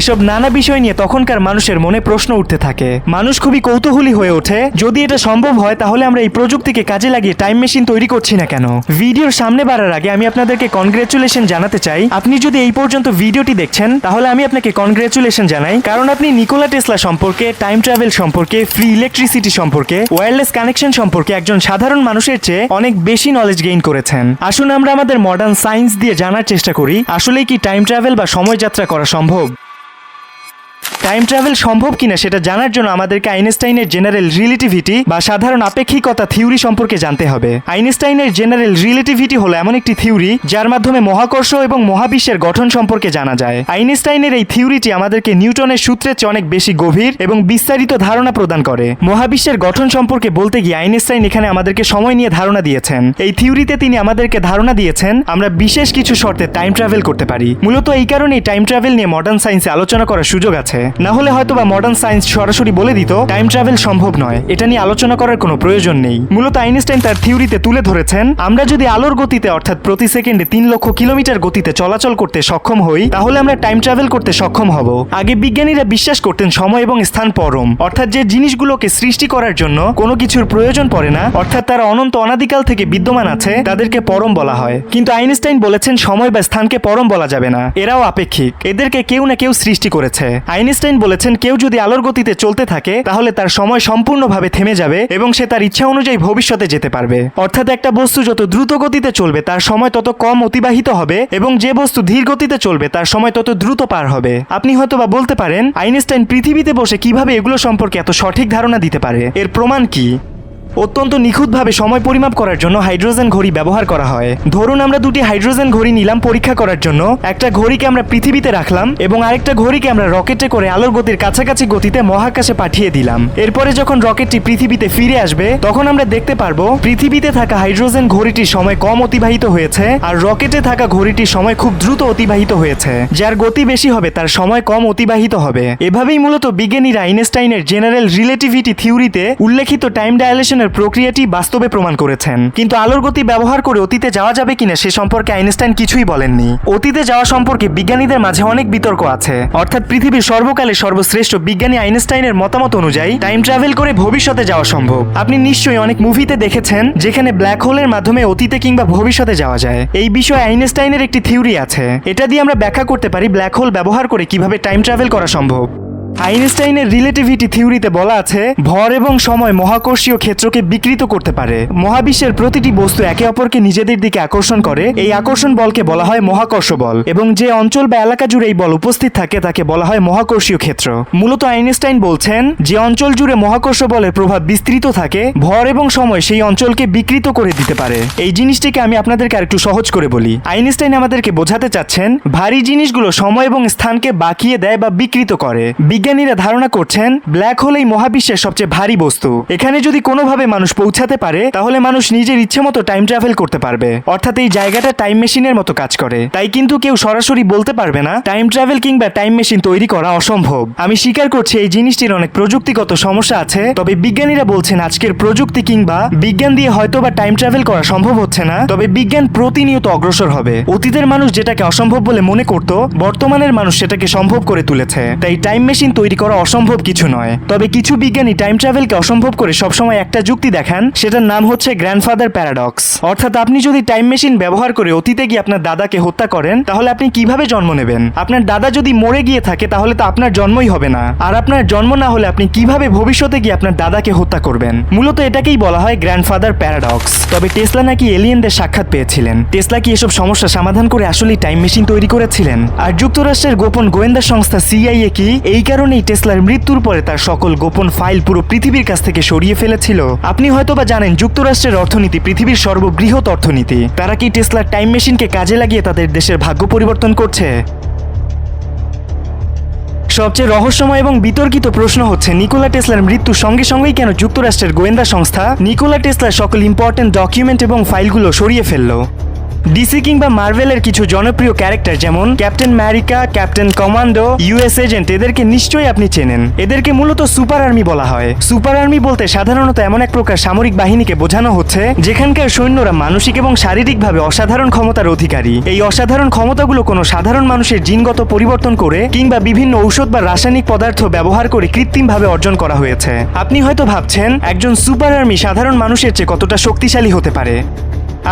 এসব নানা বিষয় নিয়ে তখনকার মানুষের মনে প্রশ্ন উঠতে থাকে। মানুষ খুবই কৌতূহলী হয়ে ওঠে, যদি এটা সম্ভব হয় তাহলে আমরা এই প্রযুক্তিকে কাজে লাগিয়ে টাইম মেশিন তৈরি করছি না কেন। ভিডিওর সামনে বাড়ার আগে আমি আপনাদেরকে কনগ্রেচুলেশন জানাতে চাই। আপনি যদি এই পর্যন্ত ভিডিওটি দেখছেন তাহলে আমি আপনাকে কনগ্রেচুলেশন জানাই, কারণ আপনি নিকোলা টেসলা সম্পর্কে, টাইম ট্রাভেল সম্পর্কে, ফ্রি ইলেকট্রিসিটি সম্পর্কে, ওয়্যারলেস কানেকশন সম্পর্কে একজন সাধারণ মানুষের চেয়ে অনেক বেশি নলেজ গেইন করেছেন। আসুন আমরা আমাদের মডার্ন সায়েন্স দিয়ে জানার চেষ্টা করি আসলেই কি টাইম ট্রাভেল বা সময় যাত্রা করা সম্ভব। টাইম ট্রাভেল সম্ভব কিনা সেটা জানার জন্য আমাদেরকে আইনস্টাইনের জেনারেল রিলেটিভিটি বা সাধারণ আপেক্ষিকতা থিওরি সম্পর্কে জানতে হবে। আইনস্টাইনের জেনারেল রিলেটিভিটি হলো এমন একটি থিওরি যার মাধ্যমে মহাকর্ষ এবং মহাবিশ্বের গঠন সম্পর্কে জানা যায়। আইনস্টাইনের এই থিওরিটি আমাদেরকে নিউটনের সূত্রের চেয়ে অনেক বেশি গভীর এবং বিস্তারিত ধারণা প্রদান করে। মহাবিশ্বের গঠন সম্পর্কে বলতে গিয়ে আইনস্টাইন এখানে আমাদেরকে সময় নিয়ে ধারণা দিয়েছেন। এই থিওরিতে তিনি আমাদেরকে ধারণা দিয়েছেন আমরা বিশেষ কিছু শর্তে টাইম ট্রাভেল করতে পারি। মূলত এই কারণেই টাইম ট্রাভেল নিয়ে মডার্ন সায়েন্সে আলোচনা করার সুযোগ আছে, না হলে হয়তো বা মডার্ন সায়েন্স সরাসরি বলে দিত টাইম ট্রাভেল সম্ভব নয়, এটা নিয়ে আলোচনা করার কোনো প্রয়োজন নেই। মূলত আইনস্টাইন তার থিওরিতে তুলে ধরেছেন আমরা যদি আলোর গতিতে অর্থাৎ প্রতি সেকেন্ডে 3 লক্ষ কিলোমিটার গতিতে চলাচল করতে সক্ষম হই তাহলে আমরা টাইম ট্রাভেল করতে সক্ষম হব। আগে বিজ্ঞানীরা বিশ্বাস করতেন সময় এবং স্থান পরম, অর্থাৎ যে জিনিসগুলোকে সৃষ্টি করার জন্য কোনো কিছুর প্রয়োজন পড়ে না, অর্থাৎ তারা অনন্ত অনাদিকাল থেকে বিদ্যমান আছে, তাদেরকে পরম বলা হয়। কিন্তু আইনস্টাইন বলেছেন সময় বা স্থানকে পরম বলা যাবে না, এরাও আপেক্ষিক, এদেরকে কেউ না কেউ সৃষ্টি করেছে। আইনস্টাইন বলেছেন কেউ যদি আলোর গতিতে চলতে থাকে তাহলে তার সময় সম্পূর্ণভাবে থেমে যাবে এবং সে তার ইচ্ছা অনুযায়ী ভবিষ্যতে যেতে পারবে। অর্থাৎ একটা বস্তু যত দ্রুত গতিতে চলবে তার সময় তত কম অতিবাহিত হবে এবং যে বস্তু ধীর গতিতে চলবে তার সময় তত দ্রুত পার হবে। আপনি হয়তো বা বলতে পারেন আইনস্টাইন পৃথিবীতে বসে কিভাবে এগুলো সম্পর্কে এত সঠিক ধারণা দিতে পারে, এর প্রমাণ কি? অত্যন্ত নিখুঁতভাবে সময় পরিমাপ করার জন্য হাইড্রোজেন ঘড়ি ব্যবহার করা হয়। ধরুন আমরা দুটি হাইড্রোজেন ঘড়ি নিলাম পরীক্ষা করার জন্য, একটা ঘড়িকে আমরা পৃথিবীতে রাখলাম এবং আরেকটা ঘড়িকে আমরা রকেটে করে আলোর গতির কাছাকাছি গতিতে মহাকাশে পাঠিয়ে দিলাম। এরপরে যখন রকেটটি পৃথিবীতে ফিরে আসবে তখন আমরা দেখতে পারবো পৃথিবীতে থাকা হাইড্রোজেন ঘড়িটির সময় কম অতিবাহিত হয়েছে আর রকেটে থাকা ঘড়িটির সময় খুব দ্রুত অতিবাহিত হয়েছে। যার গতি বেশি হবে তার সময় কম অতিবাহিত হবে। এভাবেই মূলত বিজ্ঞানীরা আইনস্টাইনের জেনারেল রিলেটিভিটি থিওরিতে উল্লেখিত টাইম ডাইলেশন প্রক্রিয়াটি বাস্তবে প্রমাণ করেছেন। কিন্তু আলোর গতি ব্যবহার করে অতীতে যাওয়া যাবে কিনা সে সম্পর্কে আইনস্টাইন কিছুই বলেননি। অতীতে যাওয়া সম্পর্কে বিজ্ঞানীদের মাঝে অনেক বিতর্ক আছে, অর্থাৎ পৃথিবীর সর্বকালের সর্বশ্রেষ্ঠ বিজ্ঞানী আইনস্টাইনের মতামত অনুযায়ী টাইম ট্রাভেল করে ভবিষ্যতে যাওয়া সম্ভব। আপনি নিশ্চয়ই অনেক মুভিতে দেখেছেন যেখানে ব্ল্যাক হোলের মাধ্যমে অতীতে কিংবা ভবিষ্যতে যাওয়া যায়। এই বিষয়ে আইনস্টাইনের একটি থিওরি আছে, এটা দিয়ে আমরা ব্যাখ্যা করতে পারি ব্ল্যাক হোল ব্যবহার করে কিভাবে টাইম ট্রাভেল করা সম্ভব। আইনস্টাইনের রিলেটিভিটি থিওরিতে বলা আছে ভর এবং সময় মহাকর্ষীয় ক্ষেত্রকে বিকৃত করতে পারে। মহাবিশ্বের প্রতিটি বস্তু একে অপরকে নিজেদের দিকে আকর্ষণ করে, এই আকর্ষণ বলকে বলা হয় মহাকর্ষ বল এবং যে অঞ্চল বা এলাকা জুড়ে এই বল উপস্থিত থাকে তাকে বলা হয় মহাকর্ষীয় ক্ষেত্র। মূলত আইনস্টাইন বলছেন যে অঞ্চল জুড়ে মহাকর্ষ বলের প্রভাব বিস্তৃত থাকে ভর এবং সময় সেই অঞ্চলকে বিকৃত করে দিতে পারে। এই জিনিসটিকে আমি আপনাদেরকে আরেকটু সহজ করে বলি। আইনস্টাইন আমাদেরকে বোঝাতে চাচ্ছেন ভারী জিনিসগুলো সময় এবং স্থানকে বাঁকিয়ে দেয় বা বিকৃত করে। বিজ্ঞানীরা ধারণা করছেন ব্ল্যাক হোল এই মহাবিশ্বের সবচেয়ে ভারী বস্তু। এখানে যদি কোনোভাবে মানুষ পৌঁছাতে পারে তাহলে মানুষ নিজের ইচ্ছে মতো টাইম ট্রাভেল করতে পারবে, অর্থাৎ এই জায়গাটা টাইম মেশিনের মতো কাজ করে। তাই কিন্তু কেউ সরাসরি বলতে পারবে না টাইম ট্রাভেল কিংবা টাইম মেশিন তৈরি করা অসম্ভব। আমি স্বীকার করছি এই জিনিসটির অনেক প্রযুক্তিগত সমস্যা আছে, তবে বিজ্ঞানীরা বলছেন আজকের প্রযুক্তি কিংবা বিজ্ঞান দিয়ে হয়তো বা টাইম ট্রাভেল করা সম্ভব হচ্ছে না, তবে বিজ্ঞান প্রতিনিয়ত অগ্রসর হবে। অতীতের মানুষ যেটাকে অসম্ভব বলে মনে করত বর্তমানের মানুষ সেটাকে সম্ভব করে তুলেছে। তাই টাইম মেশিন তৈরি করা অসম্ভব কিছু নয়। তবে কিছু বিজ্ঞানী টাইম ট্রাভেলকে অসম্ভব করে সবসময় একটা যুক্তি দেখান, সেটার নাম হচ্ছে গ্র্যান্ডফাদার প্যারাডক্স। অর্থাৎ আপনি যদি টাইম মেশিন ব্যবহার করে অতীতে গিয়ে আপনার দাদাকে হত্যা করেন, তাহলে আপনি কিভাবে জন্ম নেবেন? আপনার দাদা যদি মরে গিয়ে থাকে তাহলে তো আপনার জন্মই হবে না, আর আপনার জন্ম না হলে আপনি কিভাবে ভবিষ্যতে গিয়ে আপনার দাদাকে হত্যা করবেন? মূলত এটাকেই বলা হয় গ্র্যান্ডফাদার প্যারাডক্স। তবে টেসলা নাকি এলিয়েনদের সাক্ষাৎ পেয়েছিলেন। টেসলা কি এসব সমস্যা সমাধান করে আসলেই টাইম মেশিন তৈরি করেছিলেন? আর যুক্তরাষ্ট্রের গোপন গোয়েন্দা সংস্থা সিআইএ কি এই কারণেই টেসলার মৃত্যুর পরে তার সকল গোপন ফাইল পুরো পৃথিবীর কাছ থেকে সরিয়ে ফেলেছিল? আপনি হয়তোবা জানেন যুক্তরাষ্ট্রের অর্থনীতি পৃথিবীর সর্ববৃহৎ অর্থনীতি। তারা কি টেসলার টাইম মেশিনকে কাজে লাগিয়ে তাদের দেশের ভাগ্য পরিবর্তন করছে? সবচেয়ে রহস্যময় এবং বিতর্কিত প্রশ্ন হচ্ছে, নিকোলা টেসলার মৃত্যুর সঙ্গে সঙ্গেই কেন যুক্তরাষ্ট্রের গোয়েন্দা সংস্থা নিকোলা টেসলার সকল ইম্পর্টেন্ট ডকুমেন্ট এবং ফাইলগুলো সরিয়ে ফেললো? ডিসি কিংবা মার্ভেলের কিছু জনপ্রিয় ক্যারেক্টার যেমন captain America, captain commando, US agent, এদেরকে নিশ্চয়ই আপনি চেনেন। এদেরকে মূলত সুপার আর্মি বলা হয়। সুপার আর্মি বলতে সাধারণত এমন এক প্রকার সামরিক বাহিনীকে বোঝানো হচ্ছে যেখানকার সৈন্যরা মানসিক এবং শারীরিকভাবে অসাধারণ ক্ষমতার অধিকারী। এই অসাধারণ ক্ষমতাগুলো কোনো সাধারণ মানুষের জিনগত পরিবর্তন করে কিংবা বিভিন্ন ঔষধ বা রাসায়নিক পদার্থ ব্যবহার করে কৃত্রিমভাবে অর্জন করা হয়েছে। আপনি হয়তো ভাবছেন একজন সুপার আর্মি সাধারণ মানুষের চেয়ে কতটা শক্তিশালী হতে পারে।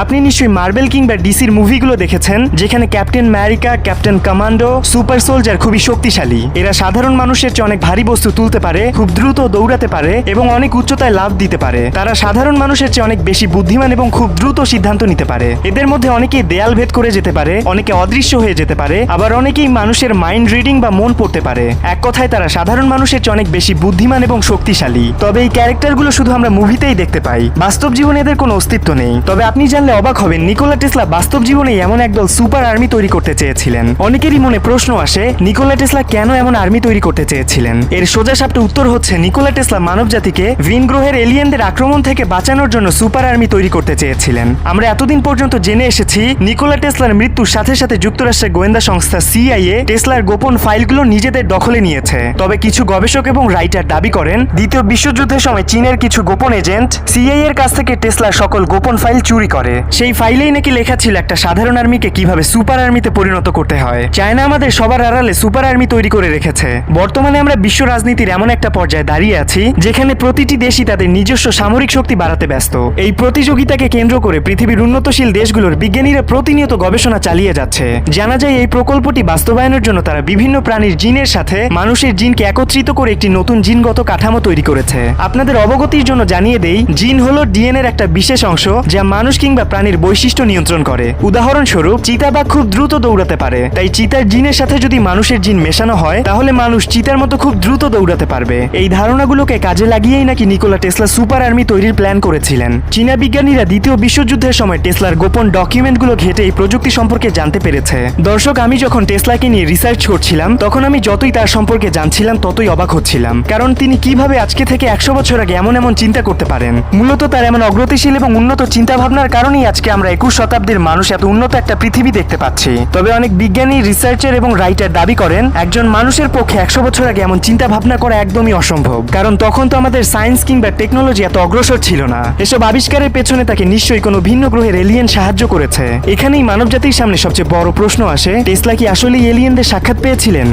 আপনি নিশ্চয়ই মার্বেল কিংবা ডিসির মুভিগুলো দেখেছেন, যেখানে captain America, captain commando, super soldier খুবই শক্তিশালী। এরা সাধারণ মানুষের চেয়ে অনেক ভারী বস্তু তুলতে পারে, খুব দ্রুত দৌড়াতে পারে এবং অনেক উচ্চতায় লাফ দিতে পারে। তারা সাধারণ মানুষের চেয়ে অনেক বেশি বুদ্ধিমান এবং খুব দ্রুত সিদ্ধান্ত নিতে পারে। এদের মধ্যে অনেকেই দেয়াল ভেদ করে যেতে পারে, অনেকে অদৃশ্য হয়ে যেতে পারে, আবার অনেকেই মানুষের মাইন্ড রিডিং বা মন পড়তে পারে। এক কথায় তারা সাধারণ মানুষের চেয়ে অনেক বেশি বুদ্ধিমান এবং শক্তিশালী। তবে এই ক্যারেক্টারগুলো শুধু আমরা মুভিতেই দেখতে পাই, বাস্তব জীবনে এদের কোনো অস্তিত্ব নেই। তবে আপনি জানলে অবাক হবেন, নিকোলা টেসলা বাস্তব জীবনে এমন একদল সুপার আর্মি তৈরি করতে চেয়েছিলেন। অনেকেরই মনে প্রশ্ন আসে, নিকোলা টেসলা কেন এমন আর্মি তৈরি করতে চেয়েছিলেন? এর সোজাসাপটা উত্তর হচ্ছে, নিকোলা টেসলা মানব জাতিকে ভিন গ্রহের এলিয়েনদের আক্রমণ থেকে বাঁচানোর জন্য সুপার আর্মি তৈরি করতে চেয়েছিলেন। আমরা এতদিন পর্যন্ত জেনে এসেছি নিকোলা টেসলার মৃত্যুর সাথে সাথে যুক্তরাষ্ট্রের গোয়েন্দা সংস্থা সিআইএ টেসলার গোপন ফাইলগুলো নিজেদের দখলে নিয়েছে। তবে কিছু গবেষক এবং রাইটার দাবি করেন, দ্বিতীয় বিশ্বযুদ্ধের সময় চীনের কিছু গোপন এজেন্ট সিআইএ এর কাছ থেকে টেসলার সকল গোপন ফাইল চুরি করে। সেই ফাইলেই নাকি লেখা ছিল একটা সাধারণ আর্মিকে কিভাবে সুপার আর্মিতে পরিণত করতে হয়। চায়না আমাদের সবার আড়ালে সুপার আর্মি তৈরি করে রেখেছে। বর্তমানে আমরা বিশ্ব রাজনীতির এমন একটা পর্যায়ে দাঁড়িয়ে আছি যেখানে প্রতিটি দেশই তাদের নিজস্ব সামরিক শক্তি বাড়াতে ব্যস্ত। এই প্রতিযোগিতাকে কেন্দ্র করে পৃথিবীর উন্নতশীল দেশগুলোর বিজ্ঞানীরা প্রতিনিয়ত গবেষণা চালিয়ে যাচ্ছে। জানা যায় এই প্রকল্পটি বাস্তবায়নের জন্য তারা বিভিন্ন প্রাণীর জিনের সাথে মানুষের জিনকে একত্রিত করে একটি নতুন জিনগত কাঠামো তৈরি করেছে। আপনাদের অবগতির জন্য জানিয়ে দেই, জিন হলো ডিএনএর একটা বিশেষ অংশ যা মানুষ কিংবা প্রাণীর বৈশিষ্ট্য নিয়ন্ত্রণ করে। উদাহরণস্বরূপ চিতাবাঘ খুব দ্রুত দৌড়াতে পারে, তাই চিতার জিনের সাথে যদি মানুষের জিন মেশানো হয় তাহলে মানুষ চিতার মতো খুব দ্রুত দৌড়াতে পারবে। এই ধারণাগুলোকে কাজে লাগিয়েই নাকি নিকোলা টেসলা সুপার আর্মি তৈরির প্ল্যান করেছিলেন। চীনা বিজ্ঞানীরা দ্বিতীয় বিশ্বযুদ্ধের সময় টেসলার গোপন ডকুমেন্টগুলো ঘেটে এই প্রযুক্তি সম্পর্কে জানতে পেরেছে। দর্শক, আমি যখন টেসলাকে নিয়ে রিসার্চ করছিলাম তখন আমি যতই তার সম্পর্কে জানছিলাম ততই অবাক হচ্ছিলাম, কারণ তিনি কিভাবে আজকে থেকে 100 বছর আগে এমন এমন চিন্তা করতে পারেন। মূলত তার এমন অগ্রতিশীল এবং উন্নত চিন্তা ভাবনার কারণেই আজকে আমরা 21 শতাব্দীর মানুষ এত উন্নত একটা পৃথিবী দেখতে পাচ্ছি। তবে অনেক বিজ্ঞানী, রিসার্চার এবং রাইটার দাবি করেন একজন মানুষের পক্ষে 100 বছর আগে এমন চিন্তা ভাবনা করা একদমই অসম্ভব, কারণ তখন তো আমাদের সায়েন্স কিংবা টেকনোলজি এত অগ্রসর ছিল না। এসব আবিষ্কারের পেছনে তাকে নিশ্চয়ই কোনো ভিন্ন গ্রহের এলিয়েন সাহায্য করেছে। এখানেই মানবজাতির সামনে সবচেয়ে বড় প্রশ্ন আসে, টেসলা কি আসলেই এলিয়েনদের সাক্ষাৎ পেয়েছিলেন?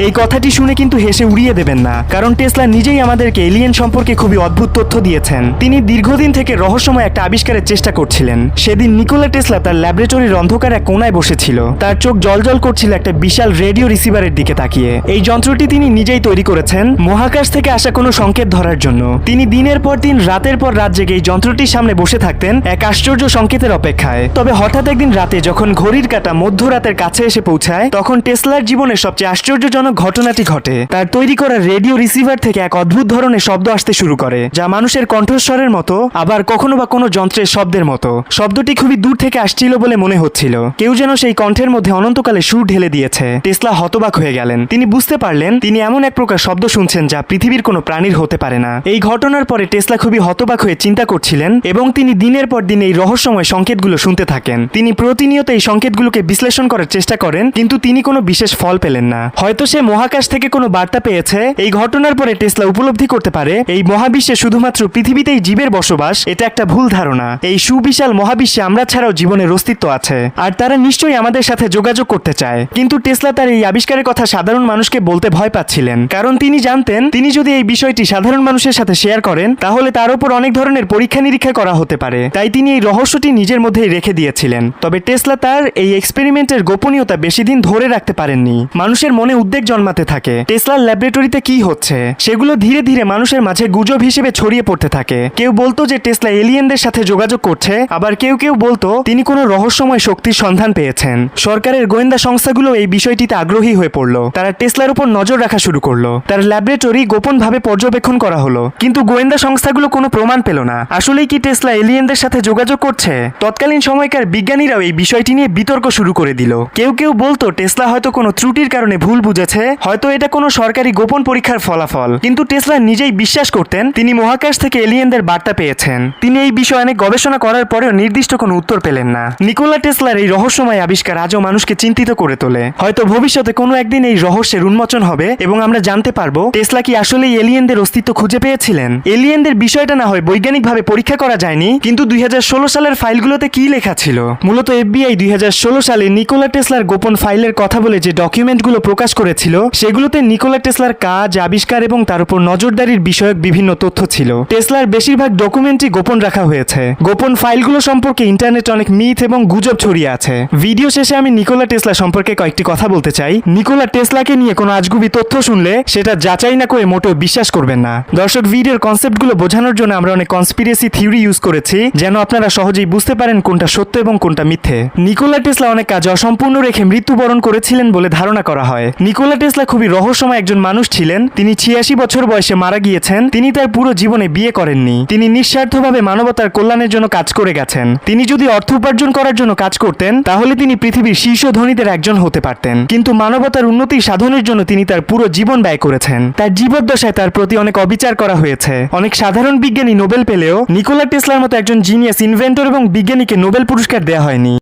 এই কথাটি শুনে কিন্তু হেসে উড়িয়ে দেবেন না, কারণ টেসলা নিজেই আমাদেরকে এলিয়েন সম্পর্কে খুবই অদ্ভুত তথ্য দিয়েছেন। তিনি দীর্ঘদিন থেকে রহস্যময় একটা আবিষ্কারের চেষ্টা করছিলেন। সেদিন নিকোলা টেসলা তার ল্যাবরেটরির অন্ধকার এক কোনায় বসেছিল। তার চোখ জলজল করছিল একটা বিশাল রেডিও রিসিভারের দিকে তাকিয়ে। এই যন্ত্রটি তিনি নিজেই তৈরি করেছেন মহাকাশ থেকে আসা কোনো সংকেত ধরার জন্য। তিনি দিনের পর দিন, রাতের পর রাত জেগে এই যন্ত্রটির সামনে বসে থাকতেন এক আশ্চর্য সংকেতের অপেক্ষায়। তবে হঠাৎ একদিন রাতে যখন ঘড়ির কাঁটা মধ্যরাতের কাছে এসে পৌঁছায়, তখন টেসলার জীবনের সবচেয়ে আশ্চর্যজনক ঘটনাটি ঘটে। তার তৈরি করা রেডিও রিসিভার থেকে এক অদ্ভুত ধরনের শব্দ আসতে শুরু করে, যা মানুষের কণ্ঠস্বরের মতো, আবার কখনো বা কোনো যন্ত্রের শব্দের মতো। শব্দটি খুবই দূর থেকে আসছিল বলে মনে হচ্ছিল। কেউ যেন সেই কণ্ঠের মধ্যে অনন্তকালে সুর ঢেলে দিয়েছে। টেসলা হতবাক হয়ে গেলেন। তিনি বুঝতে পারলেন তিনি এমন এক প্রকার শব্দ শুনছেন যা পৃথিবীর কোনো প্রাণীর হতে পারে না। এই ঘটনার পরে টেসলা খুবই হতবাক হয়ে চিন্তা করছিলেন এবং তিনি দিনের পর দিন এই রহস্যময় সংকেতগুলো শুনতে থাকেন। তিনি প্রতিনিয়ত এই সংকেতগুলোকে বিশ্লেষণ করার চেষ্টা করেন, কিন্তু তিনি কোনো বিশেষ ফল পেলেন না। হয়তো সে মহাকাশ থেকে কোনো বার্তা পেয়েছে। এই ঘটনার পরে টেসলা উপলব্ধি করতে পারে এই মহাবিশ্বে শুধুমাত্র পৃথিবীতেই জীবের বসবাস, এটা একটা ভুল ধারণা। এই সুবিশাল মহাবিশ্বে আমরা ছাড়াও জীবনের অস্তিত্ব আছে, আর তারা নিশ্চয়ই আমাদের সাথে যোগাযোগ করতে চায়। কিন্তু টেসলা তার এই আবিষ্কারের কথা সাধারণ মানুষকে বলতে ভয় পাচ্ছিলেন, কারণ তিনি জানতেন তিনি যদি এই বিষয়টি সাধারণ মানুষের সাথে শেয়ার করেন তাহলে তার উপর অনেক ধরনের পরীক্ষা নিরীক্ষা করা হতে পারে। তাই তিনি এই রহস্যটি নিজের মধ্যেই রেখে দিয়েছিলেন। তবে টেসলা তার এই এক্সপেরিমেন্টের গোপনীয়তা বেশি দিন ধরে রাখতে পারেননি। মানুষের মনে উদ্বেগ জন্মাতে থাকে টেসলার ল্যাবরেটরিতে কি হচ্ছে, সেগুলো ধীরে ধীরে মানুষের মাঝে গুজব হিসেবে ছড়িয়ে পড়তে থাকে। কেউ বলতো যে টেসলা এলিয়েনদের সাথে যোগাযোগ করছে, আবার কেউ কেউ বলতো তিনি কোনো রহস্যময় শক্তির সন্ধান পেয়েছেন। সরকারের গোয়েন্দা সংস্থাগুলো এই বিষয়টিতে আগ্রহী হয়ে পড়ল। তারা টেসলার উপর নজর রাখা শুরু করলো। তার ল্যাবরেটরি গোপনভাবে পর্যবেক্ষণ করা হলো, কিন্তু গোয়েন্দা সংস্থাগুলো কোনো প্রমাণ পেল না। আসলেই কি টেসলা এলিয়েনদের সাথে যোগাযোগ করছে? তৎকালীন সময়কার বিজ্ঞানীরাও এই বিষয়টি নিয়ে বিতর্ক শুরু করে দিল। কেউ কেউ বলতো টেসলা হয়তো কোনো ত্রুটির কারণে ভুল বুঝেছে, হয়তো এটা কোনো সরকারি গোপন পরীক্ষার ফলাফল। কিন্তু টেসলা নিজেই বিশ্বাস করতেন তিনি মহাকাশ থেকে এলিয়েনদের বার্তা পেয়েছেন। তিনি এই বিষয়ে অনেক গবেষণা করার পরেও নির্দিষ্ট কোনো উত্তর পেলেন না। নিকোলা টেসলার এই রহস্যময় আবিষ্কার আজও মানুষকে চিন্তিত করে তোলে। হয়তো ভবিষ্যতে কোনো একদিন এই রহস্যের উন্মোচন হবে এবং আমরা জানতে পারবো টেসলা কি আসলেই এলিয়েনদের অস্তিত্ব খুঁজে পেয়েছিলেন। এলিয়েনদের বিষয়টা না হয় বৈজ্ঞানিকভাবে পরীক্ষা করা যায়নি, কিন্তু 2016 সালের ফাইলগুলোতে কি লেখা ছিল? মূলত FBI 2016 সালে নিকোলা টেসলার গোপন ফাইলের কথা বলে যে ডকুমেন্টগুলো প্রকাশ করেছিল, সেগুলোতে নিকোলা টেসলার কাজ, আবিষ্কার এবং তার উপর নজরদারির বিষয়ক বিভিন্ন তথ্য ছিল। টেসলার বেশিরভাগ ডকুমেন্টই গোপন রাখা হয়েছে। গোপন ফাইলগুলো সম্পর্কে ইন্টারনেটে অনেক মিথ এবং গুজব ছড়িয়ে আছে। ভিডিও শেষে আমি নিকোলা টেসলা সম্পর্কে কয়েকটি কথা বলতে চাই। নিকোলা টেসলাকে নিয়ে কোনো আজগুবি তথ্য শুনলে সেটা যাচাই না করে মোটেও বিশ্বাস করবেন না। দর্শক, ভিডিওর কনসেপ্টগুলো বোঝানোর জন্য আমরা অনেক কনস্পিরেসি থিওরি ইউজ করেছি, যেন আপনারা সহজেই বুঝতে পারেন কোনটা সত্য এবং কোনটা মিথ্যে। নিকোলা টেসলা অনেক কাজ অসম্পূর্ণ রেখে মৃত্যুবরণ করেছিলেন বলে ধারণা করা হয়। নিকোলা টেসলা খুবই রহস্যময় একজন মানুষ ছিলেন। তিনি 86 বছর বয়সে মারা গিয়েছেন। তিনি তার পুরো জীবনে বিয়ে করেননি। তিনি নিঃস্বার্থভাবে মানবতার কল্যাণের জন্য কাজ করে গেছেন। তিনি যদি অর্থ উপার্জন করার জন্য কাজ করতেন তাহলে তিনি পৃথিবীর শীর্ষ ধনীদের একজন হতে পারতেন, কিন্তু মানবতার উন্নতি সাধনের জন্য তিনি তার পুরো জীবন ব্যয় করেছেন। তার জীবদ্দশায় তার প্রতি অনেক অবিচার করা হয়েছে। অনেক সাধারণ বিজ্ঞানী নোবেল পেলেও নিকোলা টেসলার মতো একজন জিনিয়াস ইনভেন্টর এবং বিজ্ঞানীকে নোবেল পুরস্কার দেওয়া হয়নি।